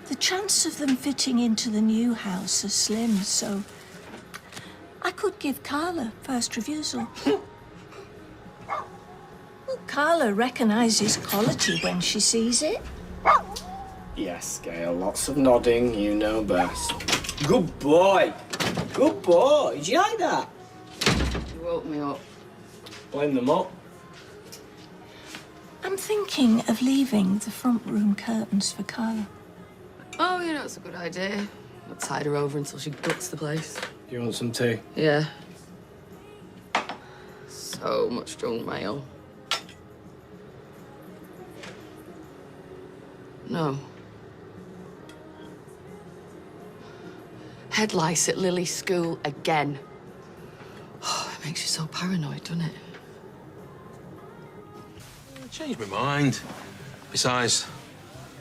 the chance of them fitting into the new house are slim, so I could give Carla first refusal. Well, Carla recognises quality when she sees it. Yes, Gail. Lots of nodding. You know best. Good boy. Good boy. Did you like that? You woke me up. Blame them up. I'm thinking of leaving the front room curtains for Carla. Oh, you know, it's a good idea. I'll tide her over until she guts the place. Do you want some tea? Yeah. So much junk mail. No. Head lice at Lily's school again. Oh, it makes you so paranoid, doesn't it? I changed my mind. Besides,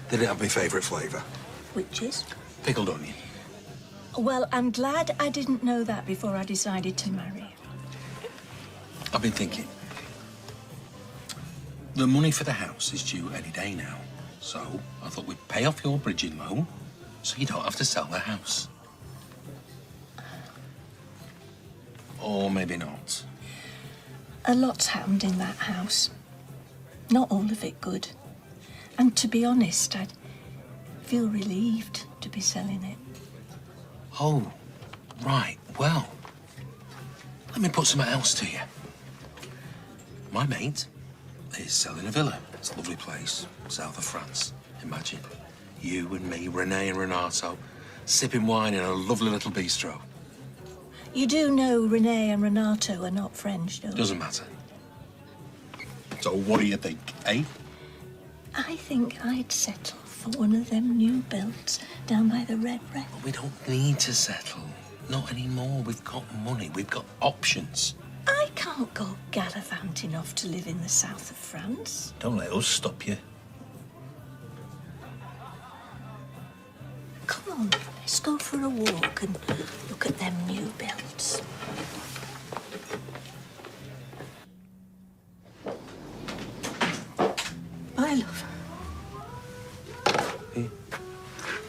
they didn't have my favourite flavour. Which is? Pickled onion. Well, I'm glad I didn't know that before I decided to marry. I've been thinking. The money for the house is due any day now. So I thought we'd pay off your bridging loan so you don't have to sell the house. Or maybe not. A lot's happened in that house. Not all of it good. And to be honest, I'd feel relieved to be selling it. Oh, right. Well, let me put something else to you. My mate is selling a villa. It's a lovely place, south of France. Imagine you and me, Renee and Renato, sipping wine in a lovely little bistro. You do know Renee and Renato are not French, don't you? Doesn't matter. So what do you think, eh? I think I'd settle for one of them new builds down by the Red Wreck. We don't need to settle. Not anymore. We've got money. We've got options. I can't go gallivanting off to live in the south of France. Don't let us stop you. Come on, let's go for a walk and look at them new builds. Bye, love. Hey,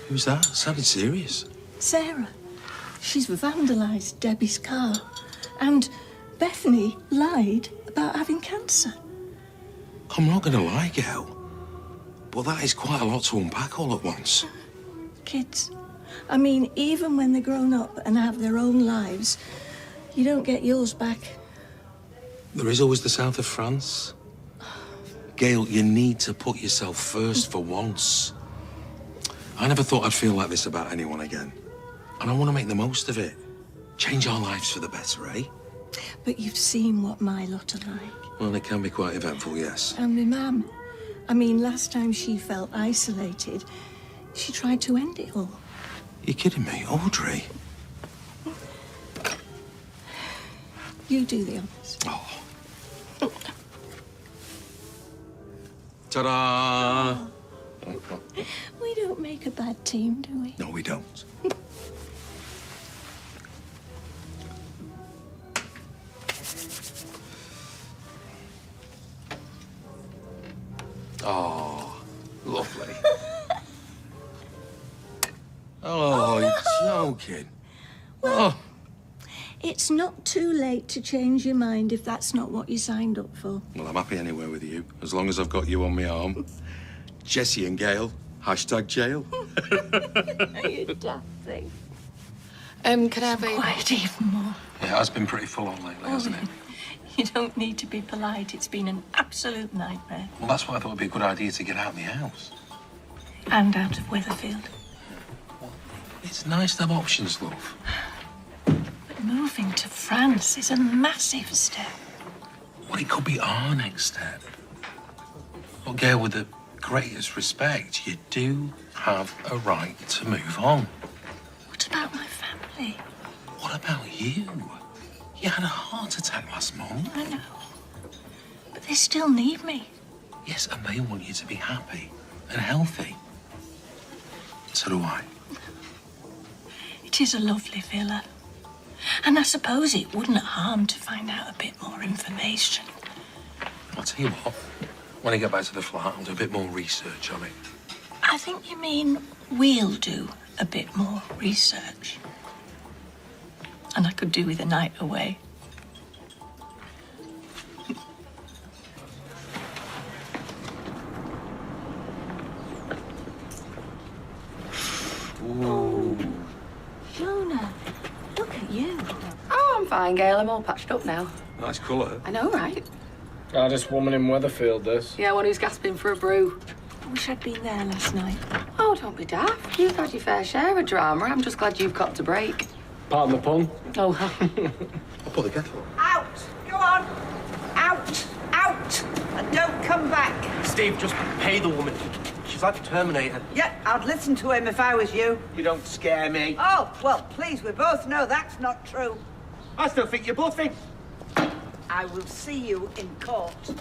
who's that? Sounded serious. Sarah. She's vandalised Debbie's car. And Bethany lied about having cancer. I'm not going to lie, Gail. But that is quite a lot to unpack all at once. Kids. I mean, even when they're grown up and have their own lives, you don't get yours back. There is always the south of France. Gail, you need to put yourself first for once. I never thought I'd feel like this about anyone again. And I want to make the most of it. Change our lives for the better, eh? But you've seen what my lot are like. Well, it can be quite eventful, yes. And my mum. I mean, last time she felt isolated, she tried to end it all. You're kidding me, Audrey? You do the honours. Oh. Ta-da! We don't make a bad team, do we? No, we don't. Oh, you're joking. Oh. It's not too late to change your mind if that's not what you signed up for. Well, I'm happy anywhere with you, as long as I've got you on my arm. Jessie and Gail, #jail. You daft thing. Can I have a... Quite even more. It has been pretty full on lately, hasn't it? You don't need to be polite. It's been an absolute nightmare. Well, that's why I thought it'd be a good idea to get out of the house. And out of Weatherfield. It's nice to have options, love. But moving to France is a massive step. Well, it could be our next step. Well, Gail, with the greatest respect, you do have a right to move on. What about my family? What about you? You had a heart attack last month. I know. But they still need me. Yes, and they want you to be happy and healthy. So do I. It is a lovely villa. And I suppose it wouldn't harm to find out a bit more information. I'll tell you what, when I get back to the flat, I'll do a bit more research on it. I think you mean we'll do a bit more research. And I could do with a night away. Ooh. Shona, look at you. Oh, I'm fine, Gail. I'm all patched up now. Nice colour. I know, right? This woman in Weatherfield, this. Yeah, one who's gasping for a brew. I wish I'd been there last night. Oh, don't be daft. You've had your fair share of drama. I'm just glad you've got to break. Pardon the pun. Oh, I'll put the kettle on. Out! Go on! Out! Out! And don't come back. Steve, just pay the woman. She's like a Terminator. Yeah, I'd listen to him if I was you. You don't scare me. Oh, well, please, we both know that's not true. I still think you're bluffing. I will see you in court.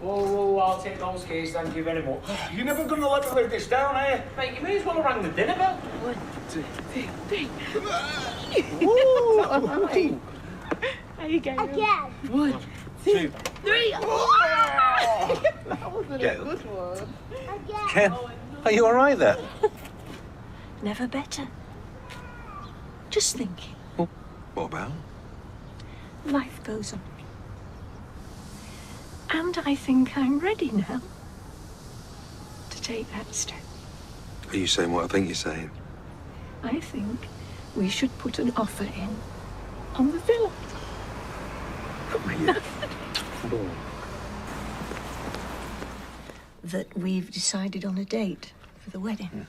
Oh, I'll take those keys, thank you very much. You're never going to let me live this down, are you? Mate, you may as well have rang the dinner bell. 1, 2, 3. Ooh. How you going? Again. 1, 2, 3. That wasn't Gail. a good one. Ken, are you all right there? Never better. Just thinking. What about? Life goes on. And I think I'm ready now to take that step. Are you saying what I think you're saying? I think we should put an offer in on the villa. That we've decided on a date for the wedding.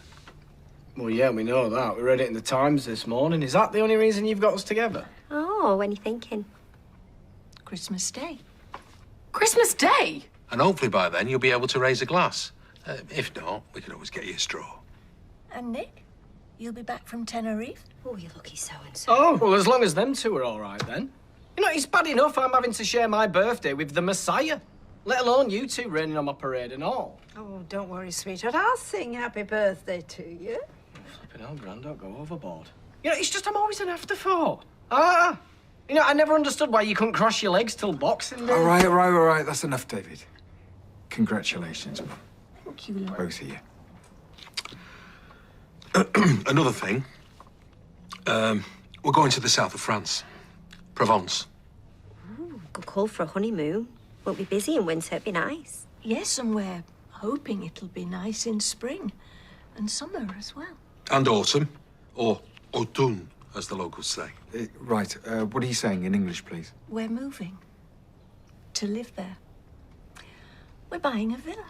Well, yeah, we know that. We read it in the Times this morning. Is that the only reason you've got us together? Oh, when are you thinking? Christmas Day. Christmas Day? And hopefully by then you'll be able to raise a glass. If not, we could always get you a straw. And Nick, you'll be back from Tenerife? Oh, you lucky so-and-so. Oh, well, as long as them two are all right, then. You know, it's bad enough I'm having to share my birthday with the Messiah, let alone you two raining on my parade and all. Oh, don't worry, sweetheart. I'll sing happy birthday to you. Flipping hell, Gran, don't go overboard. You know, it's just I'm always an afterthought. You know, I never understood why you couldn't cross your legs till Boxing Day. All right. That's enough, David. Congratulations, Thank you, Lord. both of you. Another thing. We're going to the south of France. Provence. Ooh, good call for a honeymoon. Won't be busy in winter, it'd be nice. Yes, and we're hoping it'll be nice in spring and summer as well. And autumn. Or autumn, as the locals say. Right, what are you saying in English, please? We're moving to live there. We're buying a villa.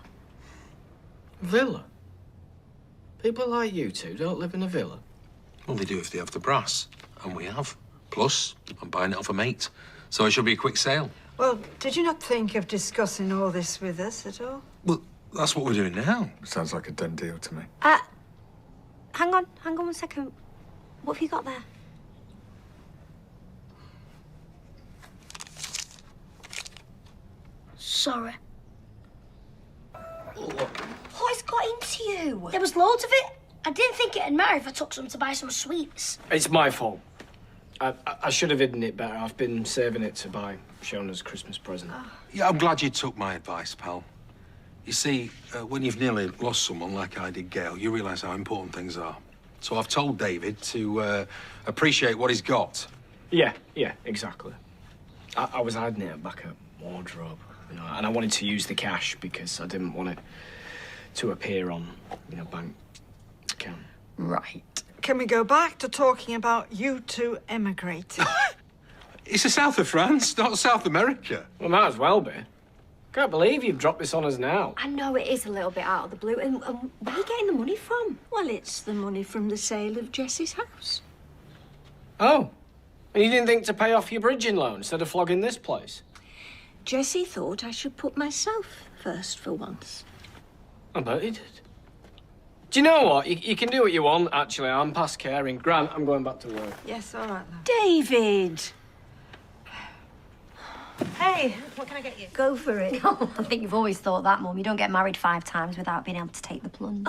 Villa? People like you two don't live in a villa. Well, they do if they have the brass. And we have. Plus, I'm buying it off a mate. So it should be a quick sale. Well, did you not think of discussing all this with us at all? Well, that's what we're doing now. Sounds like a done deal to me. Hang on 1 second. What have you got there? Sorry. What's got into you? There was loads of it. I didn't think it'd matter if I took some to buy some sweets. It's my fault. I should have hidden it better. I've been saving it to buy Shona's Christmas present. Yeah, I'm glad you took my advice, pal. You see, when you've nearly lost someone like I did, Gail, you realise how important things are. So I've told David to appreciate what he's got. Yeah, exactly. I was hiding it back at wardrobe, you know, and I wanted to use the cash because I didn't want it to appear on, bank account. Right. Can we go back to talking about you two emigrating? It's the south of France, not South America. Well, might as well be. Can't believe you've dropped this on us now. I know it is a little bit out of the blue. And where are you getting the money from? Well, it's the money from the sale of Jessie's house. Oh. And you didn't think to pay off your bridging loan instead of flogging this place? Jessie thought I should put myself first for once. I bet he did. Do you know what? You can do what you want, actually. I'm past caring. Grant, I'm going back to work. Yes, all right, then. David! Hey, what can I get you? Go for it. I think you've always thought that, Mum. You don't get married 5 times without being able to take the plunge.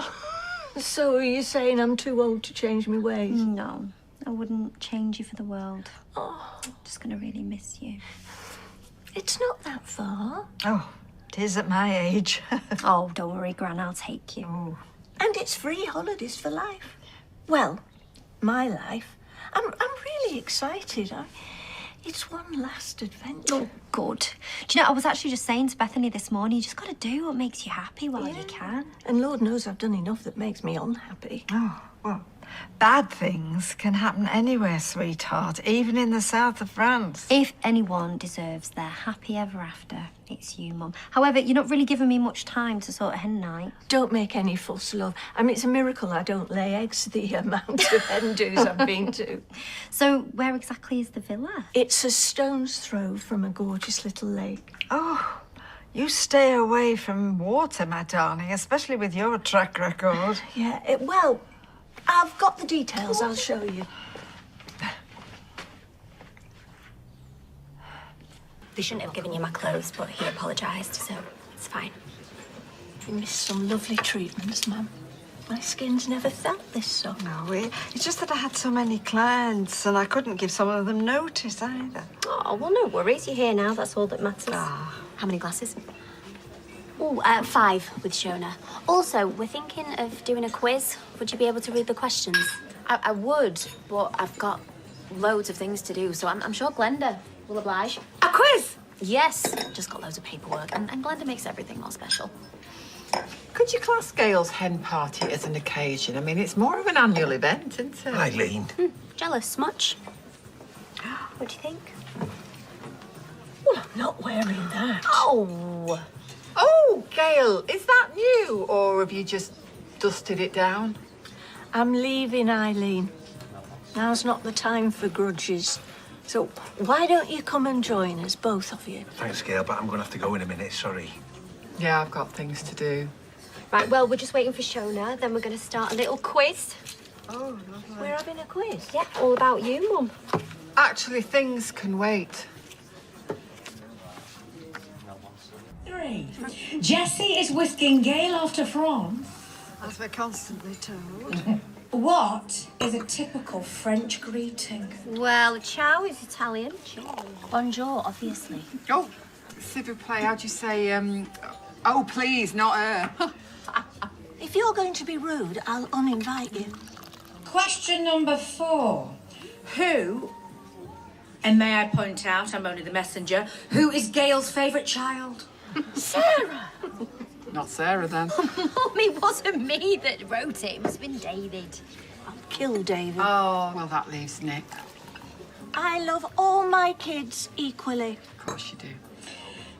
So are you saying I'm too old to change my ways? No, I wouldn't change you for the world. Oh. I'm just gonna really miss you. It's not that far. Oh, it is at my age. Oh, don't worry, Gran, I'll take you. Oh. And it's free holidays for life. Well, my life. I'm really excited. It's one last adventure. Oh, good. Do you know, I was actually just saying to Bethany this morning, you just got to do what makes you happy while you can. And Lord knows I've done enough that makes me unhappy. Oh, well, bad things can happen anywhere, sweetheart, even in the south of France. If anyone deserves their happy ever after, it's you, Mum. However, you're not really giving me much time to sort of hen night. Don't make any fuss, love. I mean, it's a miracle I don't lay eggs, the amount of hen do's I've been to. So where exactly is the villa? It's a stone's throw from a gorgeous little lake. Oh, you stay away from water, my darling, especially with your track record. Yeah, well, I've got the details. I'll show you. They shouldn't have given you my clothes, but he apologised, so it's fine. You missed some lovely treatments, Mum. My skin's never felt this soft. No, it's just that I had so many clients and I couldn't give some of them notice either. Oh, well, no worries. You're here now. That's all that matters. Ah. How many glasses? Oh, 5 with Shona. Also, we're thinking of doing a quiz. Would you be able to read the questions? I would, but I've got loads of things to do, so I'm sure Glenda will oblige. A quiz? Yes, just got loads of paperwork, and Glenda makes everything more special. Could you class Gail's hen party as an occasion? I mean, it's more of an annual event, isn't it? Eileen. Jealous much? What do you think? Well, I'm not wearing that. Oh! Oh, Gail, is that new, or have you just dusted it down? I'm leaving, Eileen. Now's not the time for grudges. So why don't you come and join us, both of you? Thanks, Gail, but I'm going to have to go in a minute, sorry. Yeah, I've got things to do. Right, well, we're just waiting for Shona, then we're going to start a little quiz. Oh, lovely. We're having a quiz? Yeah, all about you, Mum. Actually, things can wait. 3. Jessie is whisking Gail off to France. As we're constantly told. What is a typical French greeting? Well, ciao is Italian. Bonjour, obviously. Oh, s'il vous plaît, how'd you say, oh, please, not her. If you're going to be rude, I'll uninvite you. Question number 4. Who, and may I point out, I'm only the messenger, who is Gail's favourite child? Sarah! Not Sarah, then. Mum, it wasn't me that wrote it. It must have been David. I'll kill David. Oh, well, that leaves Nick. I love all my kids equally. Of course you do.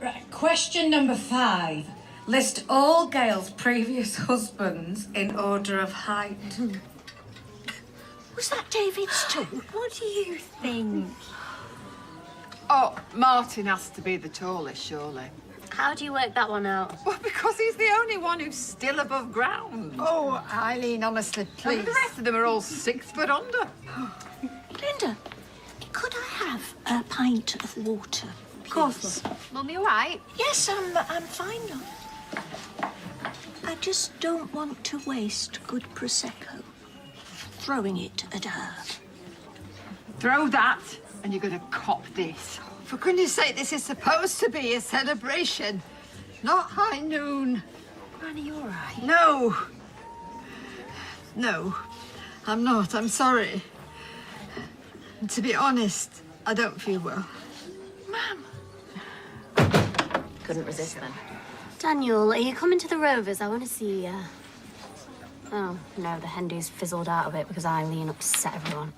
Right, question number 5. List all Gail's previous husbands in order of height. Was that David's too? What do you think? Oh, Martin has to be the tallest, surely. How do you work that one out? Well, because he's the only one who's still above ground. Oh, Eileen, honestly, please. And the rest of them are all 6 foot under. Linda, could I have a pint of water? Of course. Mum, you all right? Yes, I'm fine, love. I just don't want to waste good Prosecco. Throwing it at her. Throw that, and you're going to cop this. For goodness sake, this is supposed to be a celebration, not high noon. No. No, I'm not. I'm sorry. To be honest, I don't feel well. Couldn't resist then. Daniel, are you coming to the Rovers? I want to see you. Oh, no, the Hendy's fizzled out of it because Eileen upset everyone.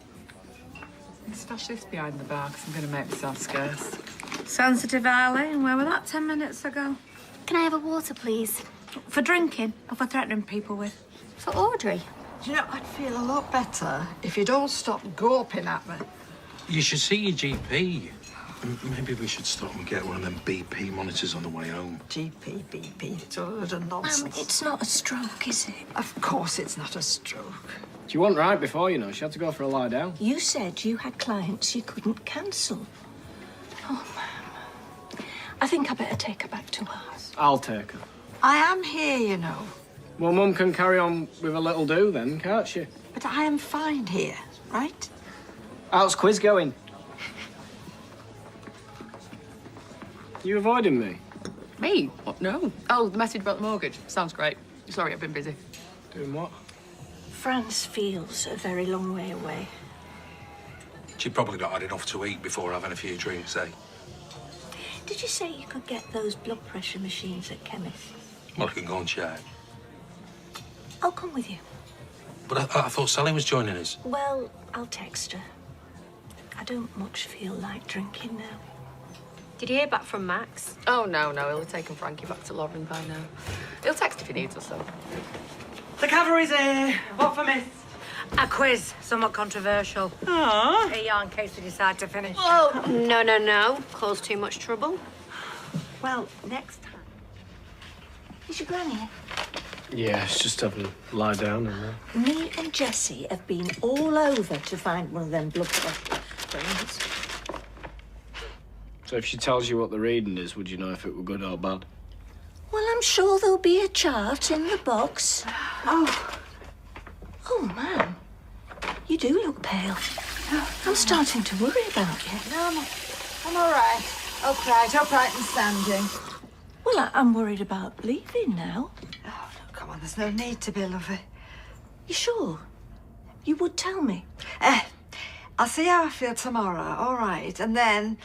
Stash this behind the bar because I'm going to make myself scarce. Sensitive, Eileen. Where were that 10 minutes ago? Can I have a water, please? For drinking or for threatening people with? For Audrey. Do you know, I'd feel a lot better if you'd all stop gawping at me. You should see your GP. Maybe we should stop and get one of them BP monitors on the way home. GP, BP, it's all a nonsense. It's not a stroke, is it? Of course it's not a stroke. She wasn't right before, you know. She had to go for a lie down. You said you had clients you couldn't cancel. Oh, Mum. I think I better take her back to her house. I'll take her. I am here, you know. Well, Mum can carry on with a little do then, can't she? But I am fine here, right? How's quiz going? You avoiding me? Me? What? No. Oh, the message about the mortgage. Sounds great. Sorry, I've been busy. Doing what? France feels a very long way away. She probably not had enough to eat before having a few drinks, eh? Did you say you could get those blood pressure machines at chemists? Well, I can go and check. I'll come with you. But I thought Sally was joining us. Well, I'll text her. I don't much feel like drinking now. Did you hear back from Max? Oh, no. He'll have taken Frankie back to Lauren by now. He'll text if he needs us, though. The cavalry's here. What for miss? A quiz, somewhat controversial. Aww. Here you are in case we decide to finish. Oh, no. Cause too much trouble. Well, next time. Is your granny here? Yeah, it's just having a lie down and that. Me and Jessie have been all over to find one of them blood pressure things. So if she tells you what the reading is, would you know if it were good or bad? Well, I'm sure there'll be a chart in the box. Oh, Ma'am. You do look pale. I'm starting to worry about you. No, I'm all right. Upright and standing. Well, I'm worried about leaving now. Oh, no, come on, there's no need to be, lovey. You sure? You would tell me? I'll see how I feel tomorrow, all right? And then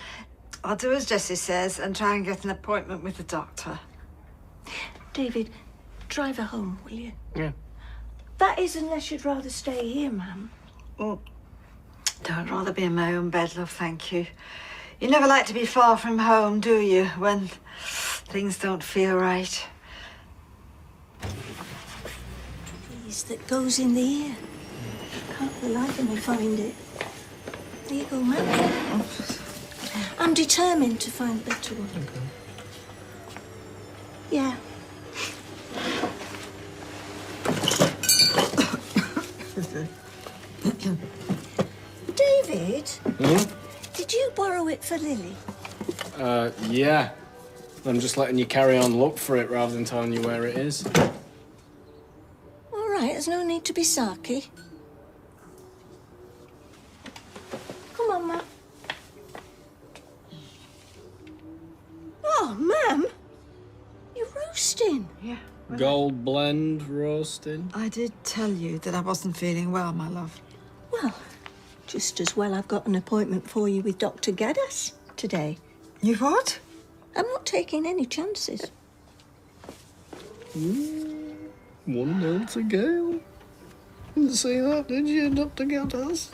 I'll do as Jessie says and try and get an appointment with the doctor. David, drive her home, will you? Yeah. That is unless you'd rather stay here, Ma'am. No, I'd rather be in my own bed, love, thank you. You never like to be far from home, do you, when things don't feel right? Please, that goes in the ear. Can't for the life of me find it. There you go, Ma'am. I'm determined to find a better one. Okay. Yeah. David? Did you borrow it for Lily? Yeah. I'm just letting you carry on look for it rather than telling you where it is. All right, there's no need to be sarky. Come on, Ma. Oh, Ma'am. You're roasting. Yeah. Gold blend roasting. I did tell you that I wasn't feeling well, my love. Well, just as well I've got an appointment for you with Dr. Geddes today. You what? I'm not taking any chances. 1-0 to Gail. Didn't see that, did you, Dr. Geddes?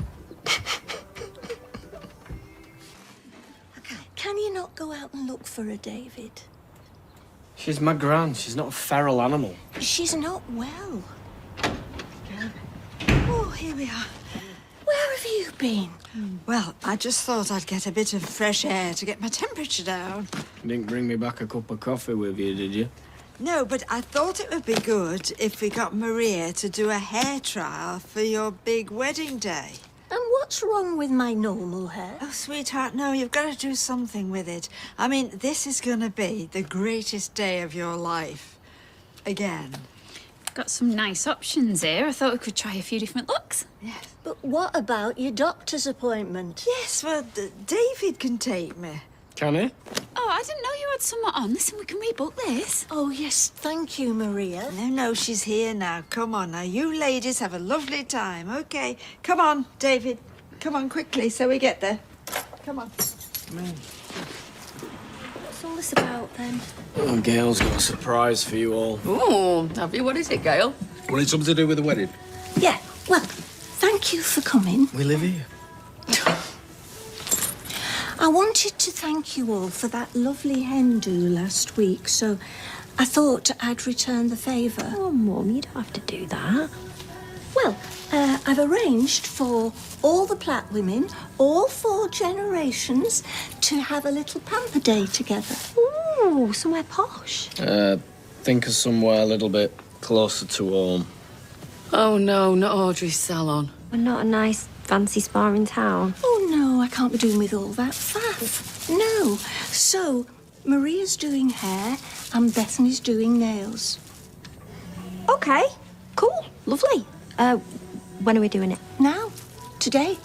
Can you not go out and look for her, David? She's my gran. She's not a feral animal. She's not well. Oh, here we are. Where have you been? Well, I just thought I'd get a bit of fresh air to get my temperature down. You didn't bring me back a cup of coffee with you, did you? No, but I thought it would be good if we got Maria to do a hair trial for your big wedding day. And what's wrong with my normal hair? Oh, sweetheart, no, you've got to do something with it. I mean, this is going to be the greatest day of your life. Again. Got some nice options here. I thought we could try a few different looks. Yes. But what about your doctor's appointment? Yes, well, David can take me. Can he? Oh, I didn't know you had someone on. Listen, we can rebook this. Oh, yes, thank you, Maria. No, she's here now. Come on now. You ladies have a lovely time, OK? Come on, David. Come on, quickly, so we get there. Come on. What's all this about, then? Oh, Gail's got a surprise for you all. Ooh, have you? What is it, Gail? Well, it's something to do with the wedding. Yeah, well, thank you for coming. We live here. I wanted to thank you all for that lovely hen do last week, so I thought I'd return the favour. Oh, Mum, you don't have to do that. Well, I've arranged for all the Platt women, all 4 generations, to have a little pamper day together. Ooh, somewhere posh. Think of somewhere a little bit closer to home. Oh, no, not Audrey's salon. We're not a nice, fancy spa in town. Oh, no, I can't be doing with all that faff. No. So, Maria's doing hair and Bethany's doing nails. OK, cool, lovely. When are we doing it? Now. Today.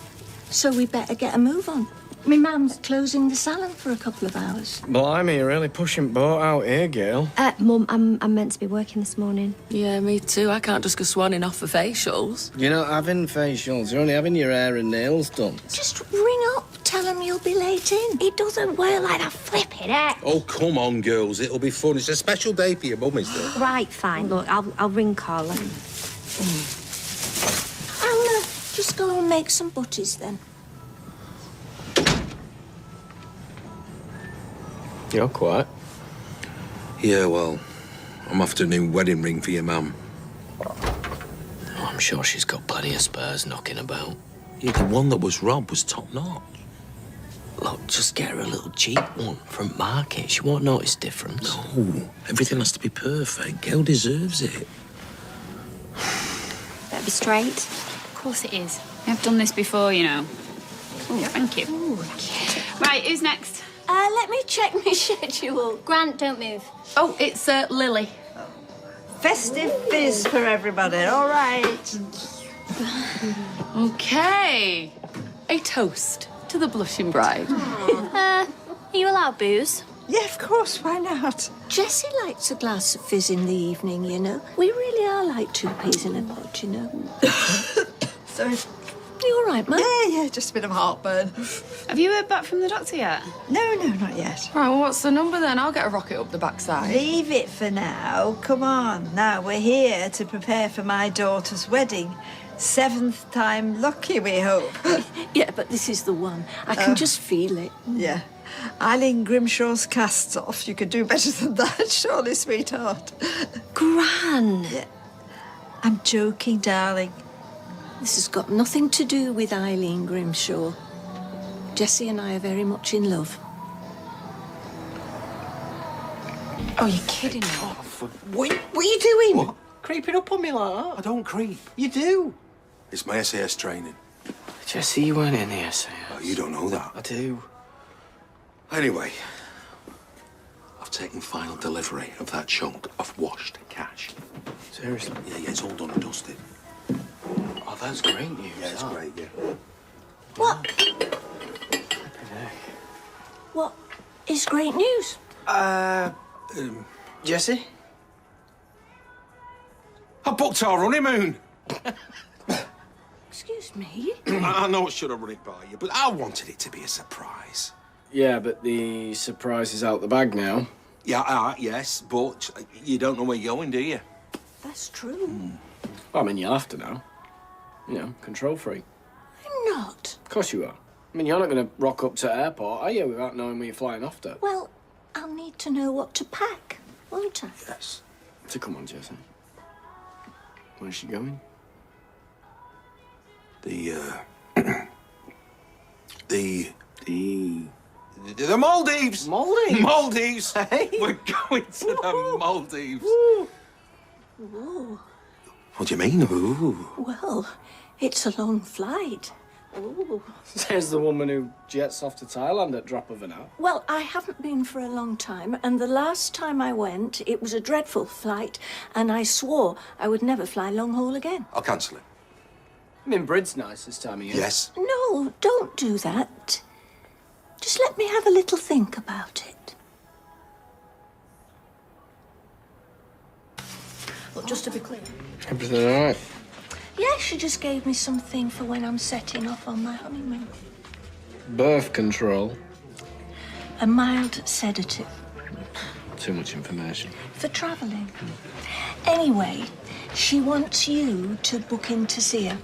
So we better get a move on. My mum's closing the salon for a couple of hours. Blimey, you're really pushing boat out here, Gail. Mum, I'm meant to be working this morning. Yeah, me too. I can't just go swanning off for facials. You're not having facials, you're only having your hair and nails done. Just ring up, tell him you'll be late in. It doesn't work like that, flipping it. Oh, come on, girls. It'll be fun. It's a special day for your mum, isn't it? Right, fine. Look, I'll ring Carla. I'll just go and make some butties then. You're quiet. Yeah, well, I'm after a new wedding ring for your mum. Oh, I'm sure she's got plenty of spares knocking about. Yeah, the one that was robbed was top-notch. Look, just get her a little cheap one from market. She won't notice difference. No, everything has to be perfect. Gail deserves it. Better be straight. Of course it is. I've done this before, you know. Oh, thank you. Ooh. Right, who's next? Let me check my schedule. Grant, don't move. Oh, it's Lily. Festive fizz for everybody, all right. OK. A toast to the blushing bride. Are you allowed booze? Yeah, of course, why not? Jessie likes a glass of fizz in the evening, you know. We really are like 2 peas in a pod, you know. Sorry. You all right, Mum? Yeah, just a bit of heartburn. Have you heard back from the doctor yet? No, not yet. Right, well, what's the number then? I'll get a rocket up the backside. Leave it for now. Come on. Now, we're here to prepare for my daughter's wedding. 7th time lucky, we hope. Yeah, but this is the one. I can just feel it. Yeah. Eileen Grimshaw's casts off. You could do better than that, surely, sweetheart. Gran. Yeah. I'm joking, darling. This has got nothing to do with Eileen Grimshaw. Jessie and I are very much in love. Oh, you're kidding me. What are you doing? What? Creeping up on me like that. I don't creep. You do. It's my SAS training. Jessie, you weren't in the SAS. Oh, you don't know that. I do. Anyway, I've taken final delivery of that chunk of washed cash. Seriously? Yeah, it's all done and dusted. Oh, that's great news. Yeah, it's that. great, yeah. What? What is great news? Jessie? I booked our honeymoon. Excuse me? I know I should have run it by you, but I wanted it to be a surprise. Yeah, but the surprise is out the bag now. Yeah, yes, but you don't know where you're going, do you? That's true. Well, I mean, you'll have to know. You know, control freak. I'm not. Of course you are. I mean, you're not going to rock up to the airport, are you, without knowing where you're flying off to? Well, I'll need to know what to pack, won't I? Yes. So come on, Jessie. Where's she going? The Maldives! Maldives? Maldives! Hey? We're going to the Maldives. Whoa. What do you mean, ooh? Well, it's a long flight. Ooh. Says the woman who jets off to Thailand at drop of an hat. Well, I haven't been for a long time, and the last time I went, it was a dreadful flight, and I swore I would never fly long haul again. I'll cancel it. I mean, Brid's nice this time of year. Yes. No, don't do that. Just let me have a little think about it. Well, just to be clear. Everything all right? Yeah, she just gave me something for when I'm setting off on my honeymoon. Birth control. A mild sedative. Too much information. For travelling. Anyway, she wants you to book in to see her.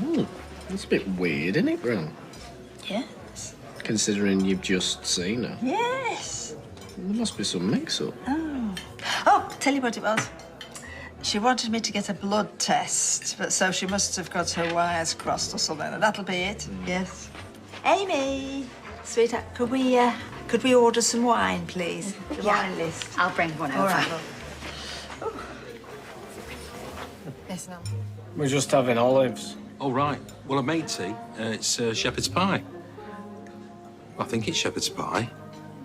Ooh, that's a bit weird, isn't it, Bren? Yes. Considering you've just seen her. Yes. There must be some mix-up. Oh, tell you what it was. She wanted me to get a blood test, but so she must have got her wires crossed or something. And that'll be it. Yes. Amy, sweetheart, could we order some wine, please? The wine list. I'll bring one over. All right. Yes, no. We're just having olives. Oh, right. Well, I made tea. It's shepherd's pie. I think it's shepherd's pie.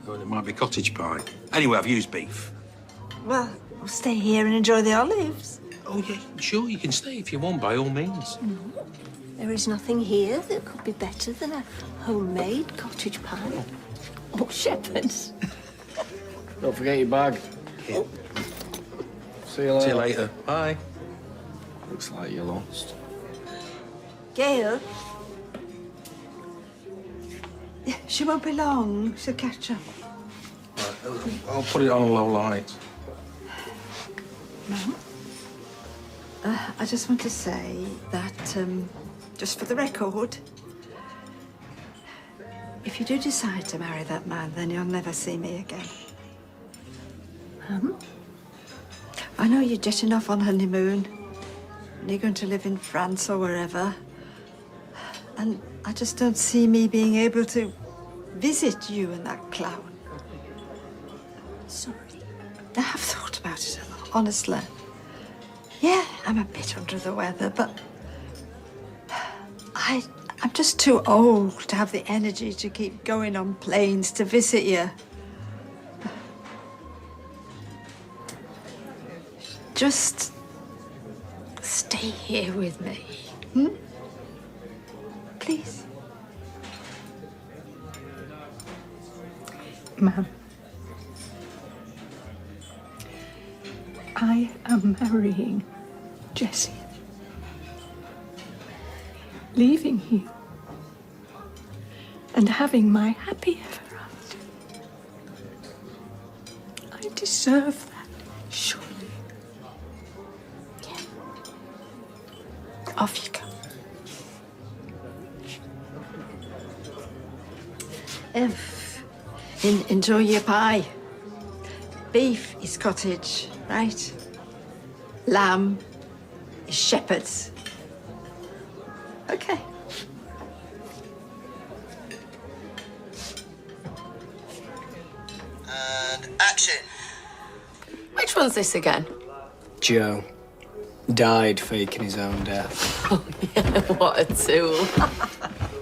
Or it might be cottage pie. Anyway, I've used beef. Well, we'll stay here and enjoy the olives. Oh, yeah, sure, you can stay if you want, by all means. There is nothing here that could be better than a homemade cottage pie. Or shepherd's. Don't forget your bag. Oh. See you later. See you later. Bye. Looks like you're lost. Gail? She won't be long. She'll catch up. Right, I'll put it on a low light. Mum? I just want to say that, just for the record, if you do decide to marry that man, then you'll never see me again. Mum? I know you're jetting off on honeymoon, and you're going to live in France or wherever, and I just don't see me being able to visit you and that clown. Sorry. I have thought about it a lot, honestly. Yeah, I'm a bit under the weather, but I'm just too old to have the energy to keep going on planes to visit you. Just stay here with me, please. Ma'am. I am marrying Jessie. Leaving you. And having my happy ever after. I deserve that, surely. Yeah. Off you go. Enjoy your pie. Beef is cottage, right? Lamb is shepherd's. Okay. And action. Which one's this again? Joe died faking his own death. Oh, yeah, what a tool.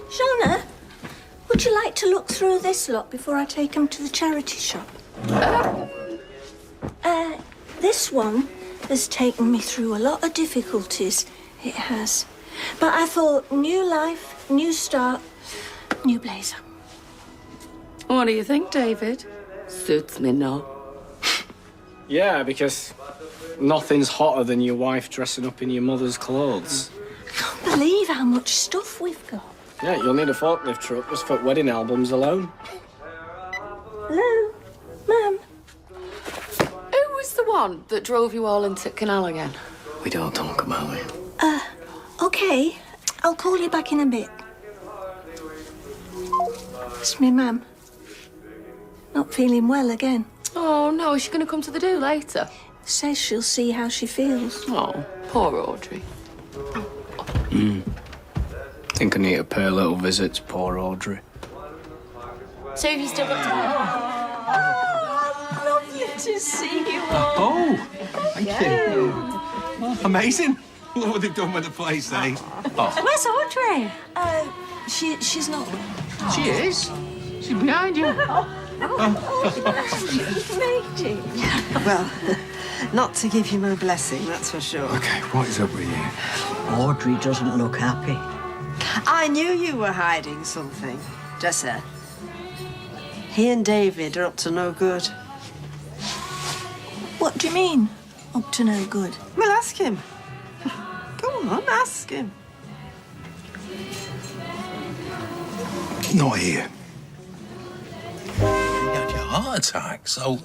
Shona, would you like to look through this lot before I take them to the charity shop? This one has taken me through a lot of difficulties. It has. But I thought, new life, new start, new blazer. What do you think, David? Suits me now. Yeah, because nothing's hotter than your wife dressing up in your mother's clothes. I can't believe how much stuff we've got. Yeah, you'll need a forklift truck just for wedding albums alone. Hello, Mum. Who was the one that drove you all into Canal again? We don't talk about it. Okay. I'll call you back in a bit. It's me, Mum. Not feeling well again. Oh, no, is she going to come to the do later? Says she'll see how she feels. Oh, poor Audrey. Think I need to pay a little visit to poor Audrey. So have you still got to... Oh, lovely to see you all. Oh, thank you. Oh, amazing. Look what they've done with the place, eh? Oh. Where's Audrey? She's not well. She is. She's behind you. Made it. Well, not to give you my blessing, that's for sure. Okay, what is up with you? Audrey doesn't look happy. I knew you were hiding something. Jessa, He and David are up to no good. What do you mean, up to no good? Well, ask him. Go on, ask him. Not here. You had your heart attack, so...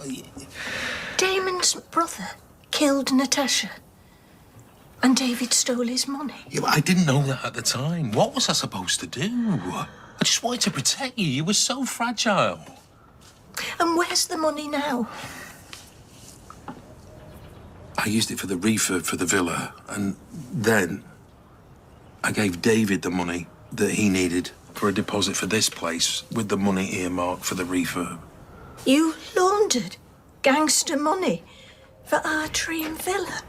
Damon's brother killed Natasha. And David stole his money. Yeah, but I didn't know that at the time. What was I supposed to do? I just wanted to protect you. You were so fragile. And where's the money now? I used it for the refurb for the villa, and then I gave David the money that he needed for a deposit for this place, with the money earmarked for the refurb. You laundered gangster money for our dream villa.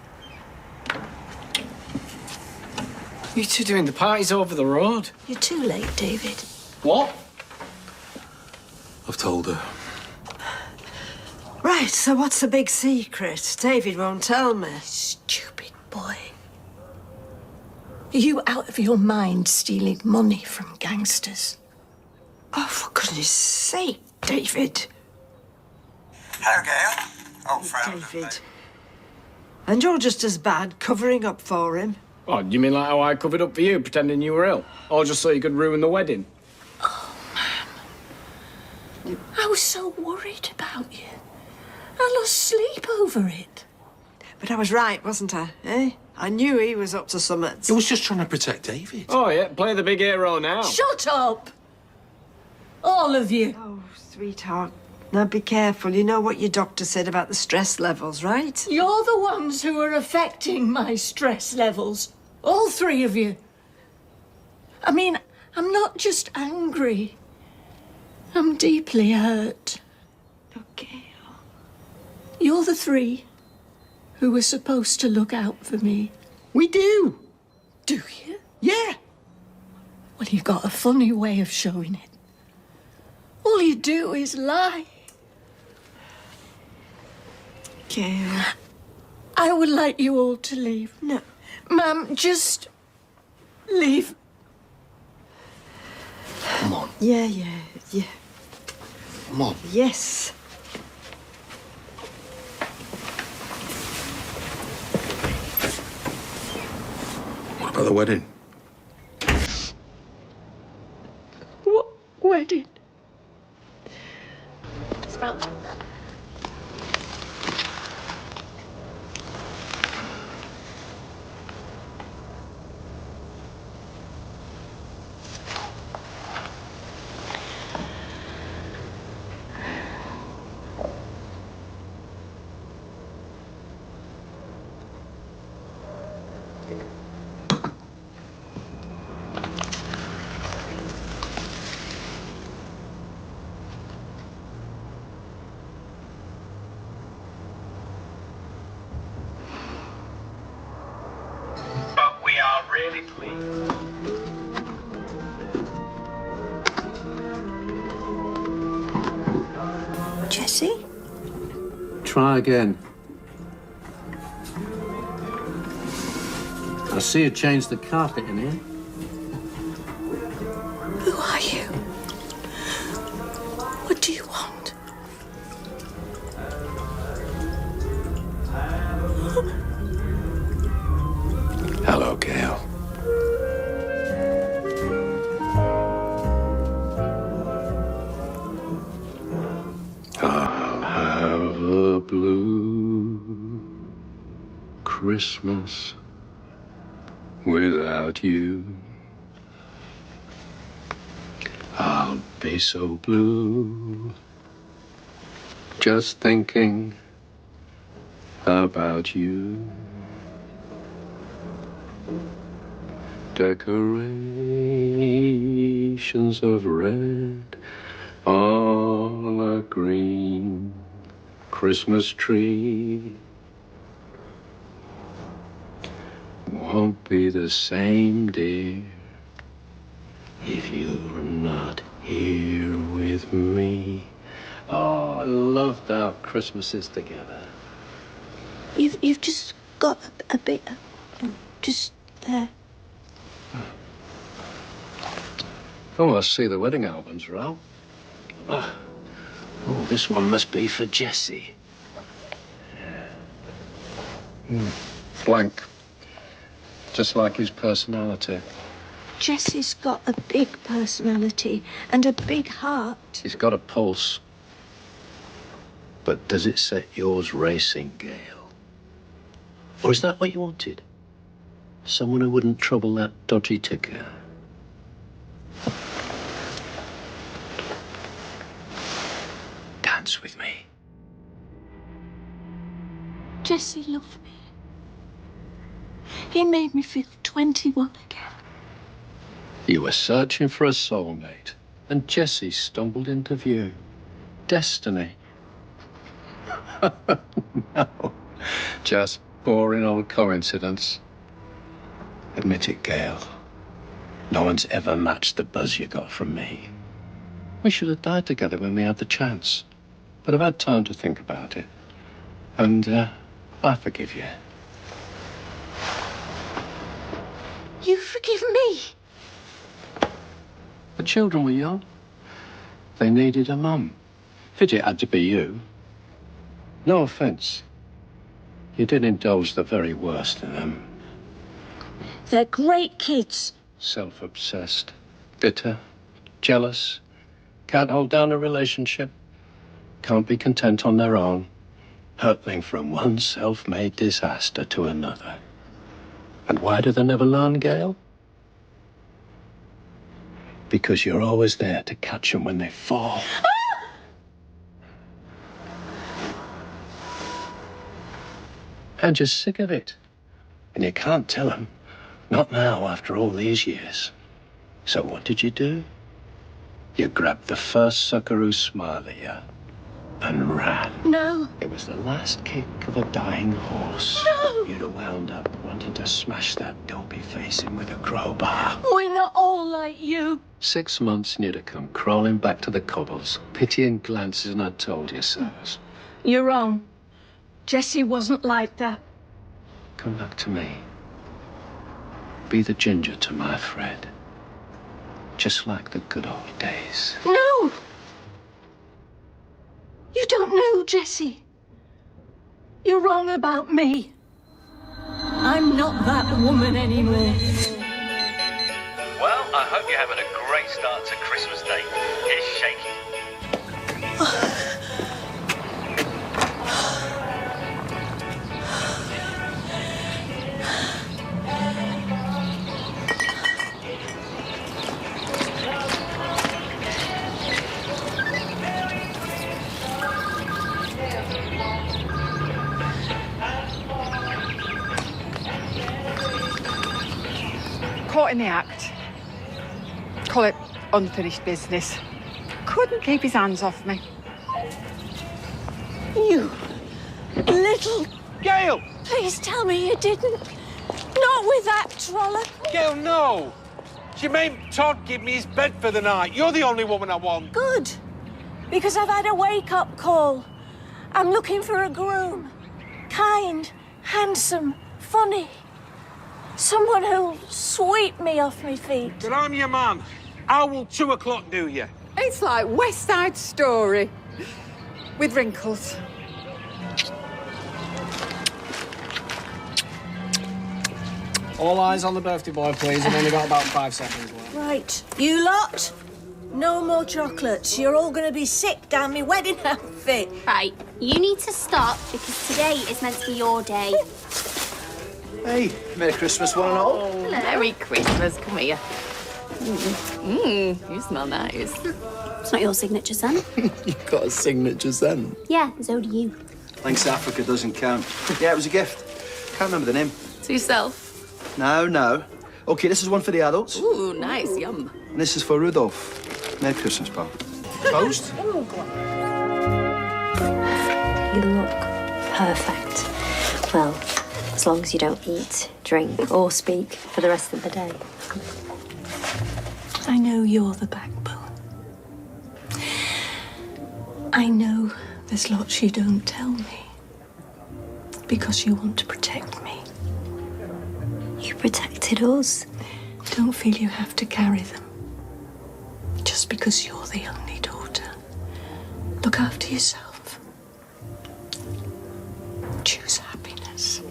You two doing the parties over the road? You're too late, David. What? I've told her. Right, so what's the big secret? David won't tell me. Stupid boy. Are you out of your mind stealing money from gangsters? Oh, for goodness sake, David. Hello, Gail. Old friend. David. And you're just as bad covering up for him. Oh, you mean like how I covered up for you, pretending you were ill? Or just so you could ruin the wedding? Oh, Mum. I was so worried about you. I lost sleep over it. But I was right, wasn't I, eh? I knew he was up to something. I was just trying to protect David. Oh, yeah, play the big hero now. Shut up! All of you. Oh, sweetheart. Now, be careful. You know what your doctor said about the stress levels, right? You're the ones who are affecting my stress levels. All three of you. I mean, I'm not just angry. I'm deeply hurt. Okay. You're the three who were supposed to look out for me. We do. Do you? Yeah. Well, you've got a funny way of showing it. All you do is lie. Gail. I would like you all to leave. No. Ma'am, just leave. Come on. Yeah. Come on. Yes. What about the wedding? What wedding? Smell. Really pleased. Jessie? Try again. I see you changed the carpet in here. Who are you? What do you want? Hello, Gail. I'll have a blue Christmas without you. I'll be so blue just thinking about you. Decorations of red on a green Christmas tree won't be the same, dear, if you're not here with me. Oh, I loved our Christmases together. You've just got a bit just there. Oh, I see the wedding albums, Ralph. Oh, this one must be for Jesse. Blank. Just like his personality. Jesse's got a big personality and a big heart. He's got a pulse. But does it set yours racing, Gail? Or is that what you wanted? Someone who wouldn't trouble that dodgy ticker? Dance with me. Jesse loved me. He made me feel 21 again. You were searching for a soulmate, and Jesse stumbled into view. Destiny. No, just boring old coincidence. Admit it, Gail. No one's ever matched the buzz you got from me. We should have died together when we had the chance. But I've had time to think about it. And, I forgive you. You forgive me? The children were young. They needed a mum. Fidget had to be you. No offense. You did indulge the very worst in them. They're great kids. Self-obsessed, bitter, jealous, can't hold down a relationship, can't be content on their own, hurtling from one self-made disaster to another. And why do they never learn, Gail? Because you're always there to catch them when they fall. And you're sick of it. And you can't tell them. Not now, after all these years. So what did you do? You grabbed the first sucker who smiled at you and ran. No. It was the last kick of a dying horse. No. You'd have wound up wanting to smash that dopey face in with a crowbar. We're not all like you. 6 months and you'd have come crawling back to the cobbles, pitying glances, and I told you so. You're wrong. Jesse wasn't like that. Come back to me. Be the ginger to my Fred. Just like the good old days. No! You don't know, Jesse. You're wrong about me. I'm not that woman anymore. Well, I hope you're having a great start to Christmas Day. Here's shaky. Caught in the act. Call it unfinished business. Couldn't keep his hands off me. You little... Gail! Please tell me you didn't. Not with that trollop. Gail, no! She made Todd give me his bed for the night. You're the only woman I want. Good. Because I've had a wake-up call. I'm looking for a groom. Kind, handsome, funny. Someone who'll sweep me off my feet. But I'm your man. How will 2 o'clock do you? It's like West Side Story with wrinkles. All eyes on the birthday boy, please. I've only got about 5 seconds left. Right, you lot. No more chocolates. You're all going to be sick down my wedding outfit. Right, you need to stop because today is meant to be your day. Hey, Merry Christmas, one and all. Merry Christmas. Come here. You smell nice. It's not your signature, son. You've got a signature then. Yeah, so do you. Thanks, Africa doesn't count. Yeah, it was a gift. Can't remember the name. To yourself. No. Okay, this is one for the adults. Ooh, nice. Yum. And this is for Rudolph. Merry Christmas, pal. Toast? You look perfect. Well, as long as you don't eat, drink, or speak for the rest of the day. I know you're the backbone. I know there's lots you don't tell me. Because you want to protect me. You protected us. Don't feel you have to carry them. Just because you're the only daughter. Look after yourself. Choose happiness.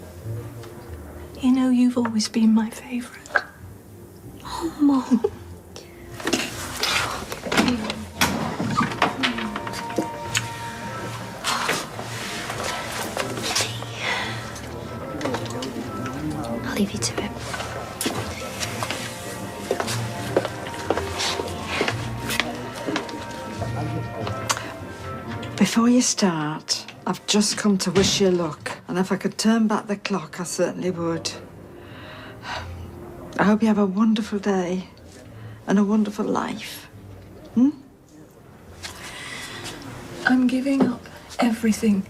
You know, you've always been my favourite. Oh, Mum. I'll leave you to it. Before you start, I've just come to wish you luck. And if I could turn back the clock, I certainly would. I hope you have a wonderful day and a wonderful life. I'm giving up everything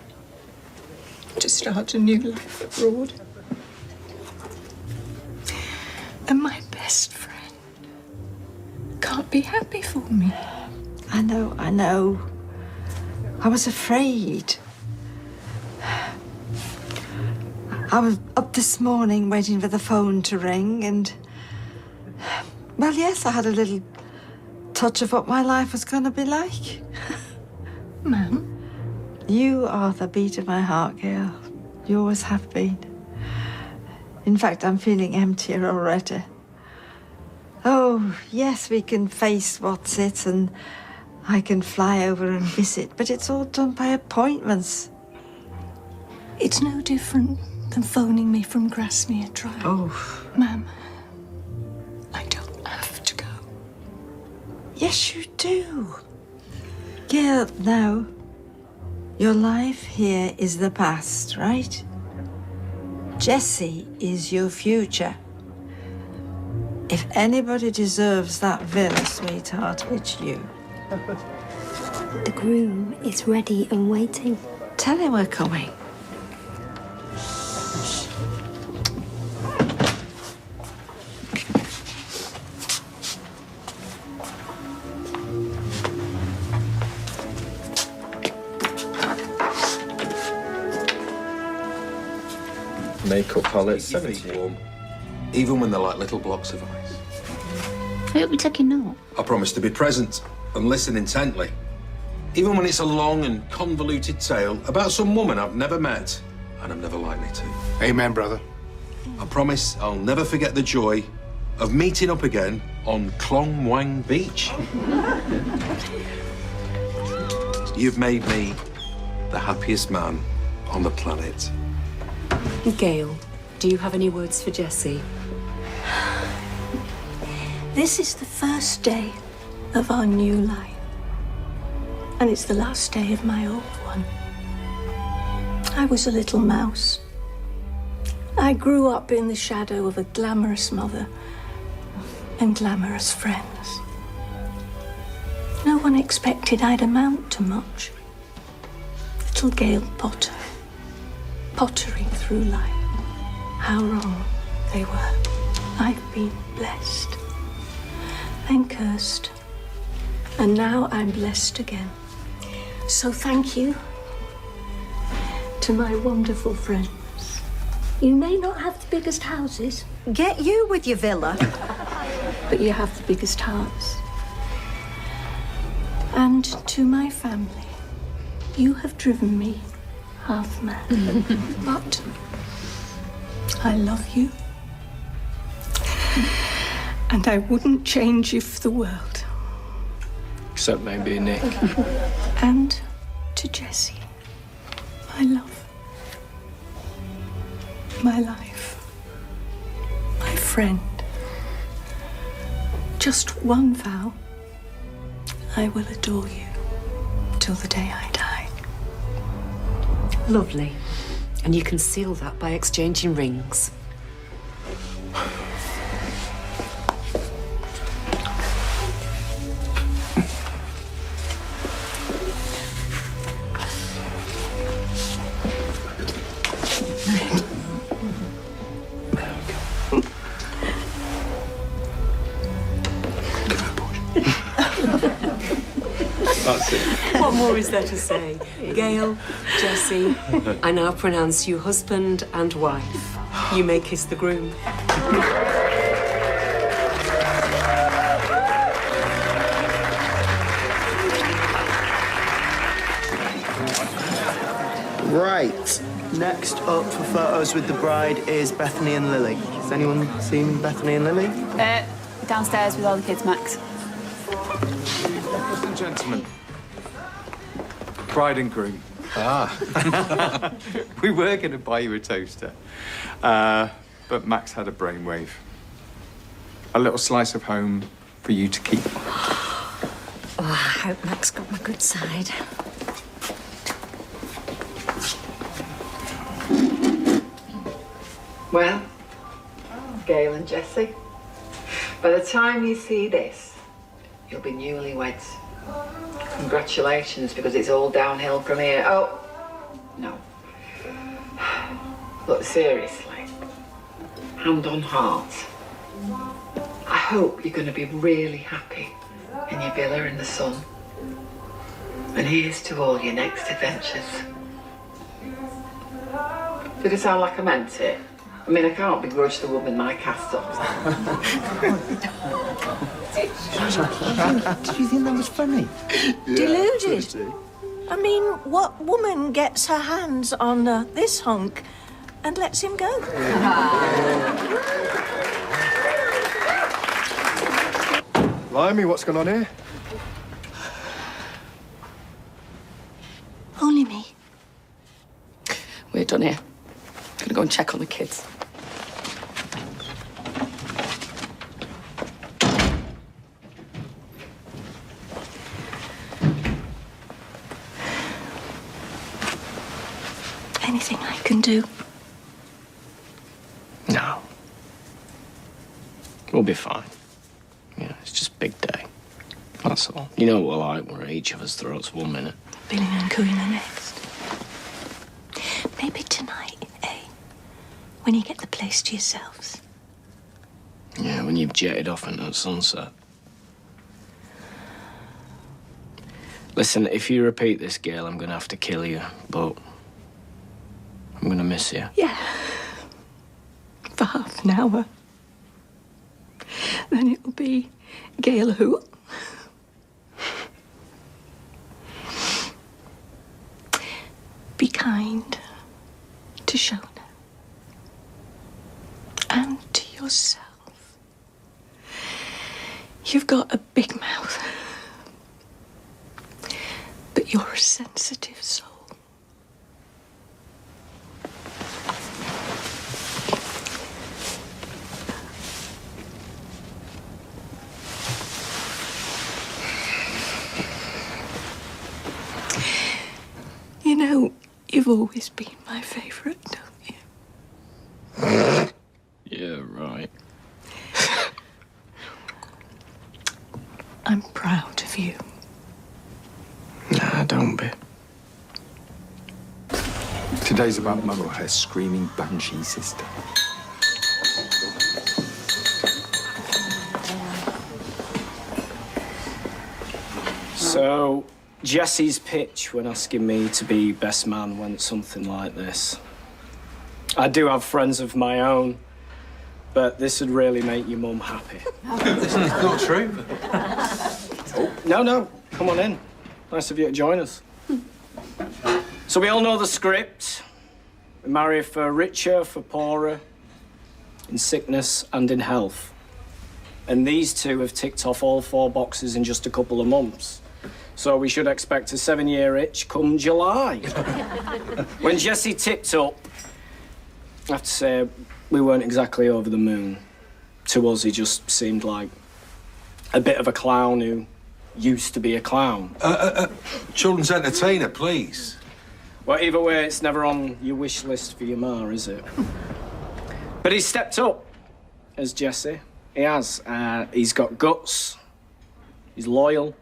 to start a new life abroad. And my best friend can't be happy for me. I know. I was afraid. I was up this morning waiting for the phone to ring and... Well, yes, I had a little touch of what my life was going to be like. Ma'am? You are the beat of my heart, Gail. You always have been. In fact, I'm feeling emptier already. Oh, yes, we can face what's it and I can fly over and visit, but it's all done by appointments. It's no different than phoning me from Grasmere Drive. Oh. Ma'am, I don't have to go. Yes, you do. Gail, now, your life here is the past, right? Jessie is your future. If anybody deserves that villa, sweetheart, it's you. The groom is ready and waiting. Tell him we're coming. Makeup palette, 71. Even when they're like little blocks of ice. I hope you're taking note. I promise to be present and listen intently. Even when it's a long and convoluted tale about some woman I've never met and I'm never likely to. Amen, brother. I promise I'll never forget the joy of meeting up again on Klong Wang Beach. You've made me the happiest man on the planet. Gail, do you have any words for Jessie? This is the first day of our new life. And it's the last day of my old one. I was a little mouse. I grew up in the shadow of a glamorous mother and glamorous friends. No one expected I'd amount to much. Little Gail Potter, pottering through life. How wrong they were. I've been blessed, then cursed, and now I'm blessed again. So thank you to my wonderful friends. You may not have the biggest houses. Get you with your villa. But you have the biggest hearts. And to my family, you have driven me half mad. But I love you. And I wouldn't change you for the world. Except maybe Nick. And to Jessie, my love, my life, my friend. Just one vow. I will adore you till the day I die. Lovely. And you can seal that by exchanging rings. That's it. What more is there to say? Gail, Jessie, I now pronounce you husband and wife. You may kiss the groom. Right. Next up for photos with the bride is Bethany and Lily. Has anyone seen Bethany and Lily? Downstairs with all the kids, Max. Ladies and gentlemen, bride and groom. Ah. We were going to buy you a toaster, but Max had a brainwave. A little slice of home for you to keep. Oh, I hope Max got my good side. Well, Gail and Jessie, by the time you see this, you'll be newlyweds. Congratulations, because it's all downhill from here. Oh, no. Look, seriously, hand on heart, I hope you're going to be really happy in your villa in the sun. And here's to all your next adventures. Did it sound like I meant it? I mean, I can't begrudge the woman my cast off. Did you think that was funny? Deluded. I mean, what woman gets her hands on this hunk and lets him go? Blimey, what's going on here? Only me. We're done here. Gonna go and check on the kids. Anything I can do? No. We'll be fine. Yeah, it's just a big day. That's all. You know what we're like. We're at each other's throats 1 minute. Billing and cooing the next. Maybe tonight, eh? When you get the place to yourselves. Yeah, when you've jetted off into the sunset. Listen, if you repeat this, Gail, I'm gonna have to kill you, but I'm gonna miss you. Yeah. For half an hour. Then it'll be Gail who? Be kind to Shona and to yourself. You've got a big mouth, but you're a sensitive soul. You know, you've always been my favourite, don't you? Yeah, right. I'm proud of you. Nah, don't be. Today's about Mum or her screaming banshee sister. So, Jesse's pitch when asking me to be best man went something like this. I do have friends of my own, but this would really make your mum happy. It's not true. Oh, no, come on in. Nice of you to join us. So we all know the script. We marry for richer, for poorer, in sickness and in health. And these two have ticked off all 4 boxes in just a couple of months. So we should expect a 7-year itch come July. When Jesse tipped up, I have to say, we weren't exactly over the moon. To us, he just seemed like a bit of a clown who used to be a clown. Children's entertainer, please. Well, either way, it's never on your wish list for your ma, is it? But he's stepped up as Jesse. He has. He's got guts. He's loyal.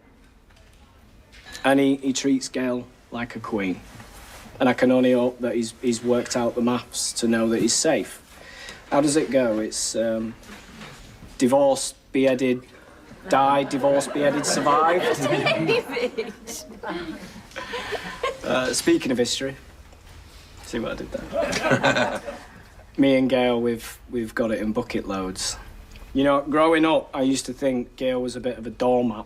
And he treats Gail like a queen. And I can only hope that he's worked out the maths to know that he's safe. How does it go? It's divorced, beheaded, died, divorced, beheaded, survived. Speaking of history, see what I did there? Me and Gail, we've got it in bucket loads. You know, growing up, I used to think Gail was a bit of a doormat.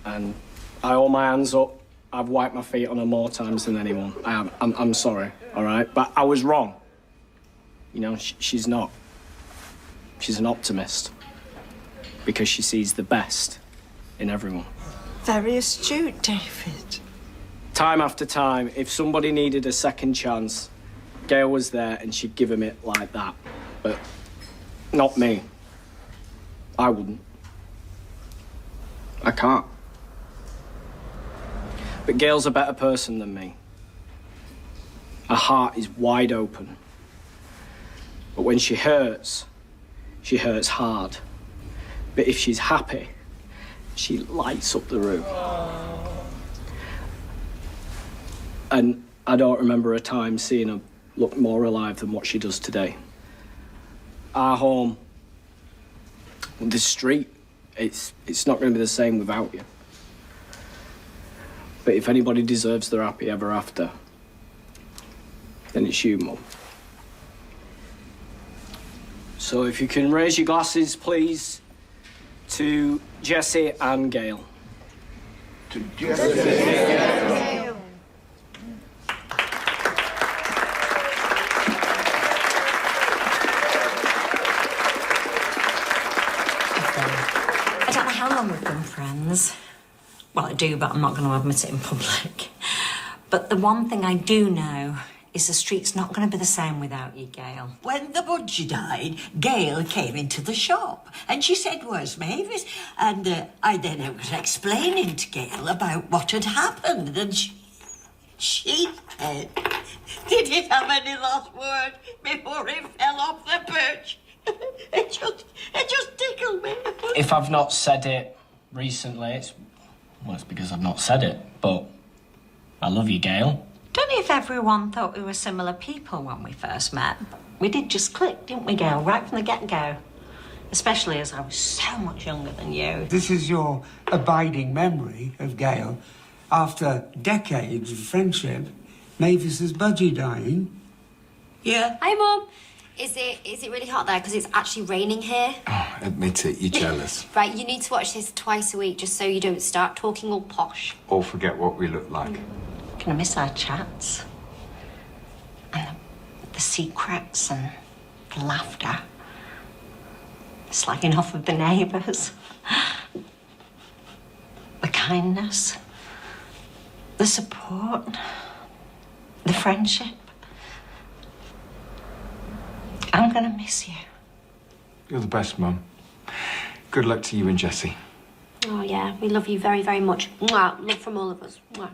And I hold my hands up I've wiped my feet on her more times than anyone. I'm sorry, all right? But I was wrong. You know, she's not. She's an optimist. Because she sees the best in everyone. Very astute, David. Time after time, if somebody needed a second chance, Gail was there and she'd give him it like that. But not me. I wouldn't. I can't. But Gail's a better person than me. Her heart is wide open. But when she hurts hard. But if she's happy, she lights up the room. And I don't remember a time seeing her look more alive than what she does today. Our home, the street, it's not going to be the same without you. But if anybody deserves their happy ever after, then it's you, Mum. So if you can raise your glasses, please, to Jessie and Gail. To Jessie. I don't know how long we've been friends. Well, I do, but I'm not going to admit it in public. But the one thing I do know is the street's not going to be the same without you, Gail. When the budgie died, Gail came into the shop and she said, "Where's Mavis?" And I then was explaining to Gail about what had happened, and she said, "Did it have any last word before it fell off the perch?" It just tickled me. If I've not said it recently, it's because I've not said it, but I love you, Gail. Don't know if everyone thought we were similar people when we first met. We did just click, didn't we, Gail? Right from the get-go. Especially as I was so much younger than you. This is your abiding memory of Gail. After decades of friendship, Mavis's budgie dying. Yeah. Hi, Mum. Is it really hot there? Because it's actually raining here. Oh, admit it, you're jealous. Right, you need to watch this twice a week just so you don't start talking all posh. Or forget what we look like. Can I miss our chats? And the secrets and the laughter. Slagging off of the neighbours. The kindness. The support. The friendship. I'm gonna miss you. You're the best, Mum. Good luck to you and Jessie. Oh, yeah, we love you very, very much. Mwah. Love from all of us. Mwah.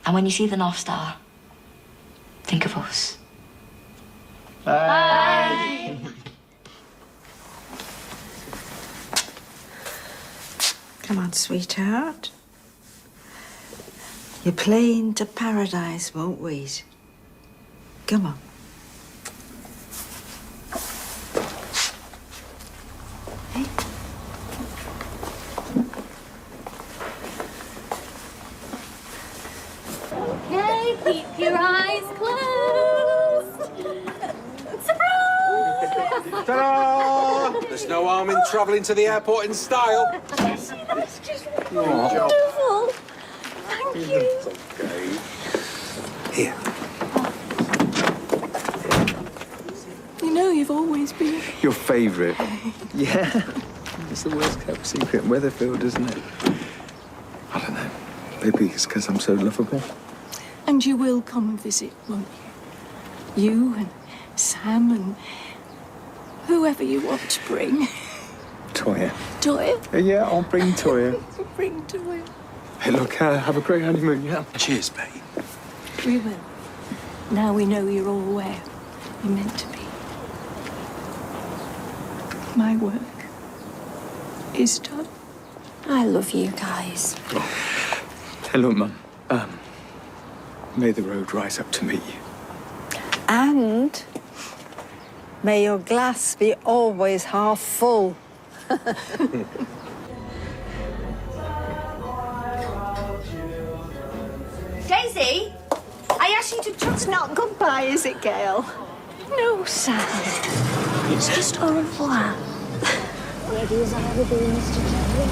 And when you see the North Star, think of us. Bye. Come on, sweetheart. You're playing to paradise, won't we? Come on. Okay, keep your eyes closed. Surprise! Ta-da! There's no harm in travelling to the airport in style. That's just Oh. wonderful. Thank you. Okay. Here. You know you've always been... Your favourite. Yeah. It's the worst kept secret in Weatherfield, isn't it? I don't know. Maybe it's because I'm so lovable. And you will come and visit, won't you? You and Sam and whoever you want to bring. Toya. Toya? Yeah, I'll bring Toya. Bring Toya. Hey, look, have a great honeymoon, yeah? Cheers, mate. We will. Now we know you're all where you're meant to be. My work is done. I love you guys. Hello, Mum. May the road rise up to meet you. And may your glass be always half full. Daisy, I asked you to trust. It's not goodbye, is it, Gail? No, Sam. It's just au revoir. Ready as I ever be, Mr. Chadwick.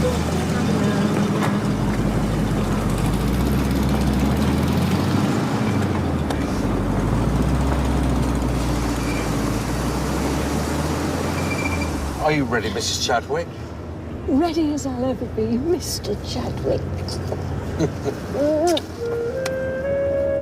Are you ready, Mrs. Chadwick? Ready as I'll ever be, Mr. Chadwick.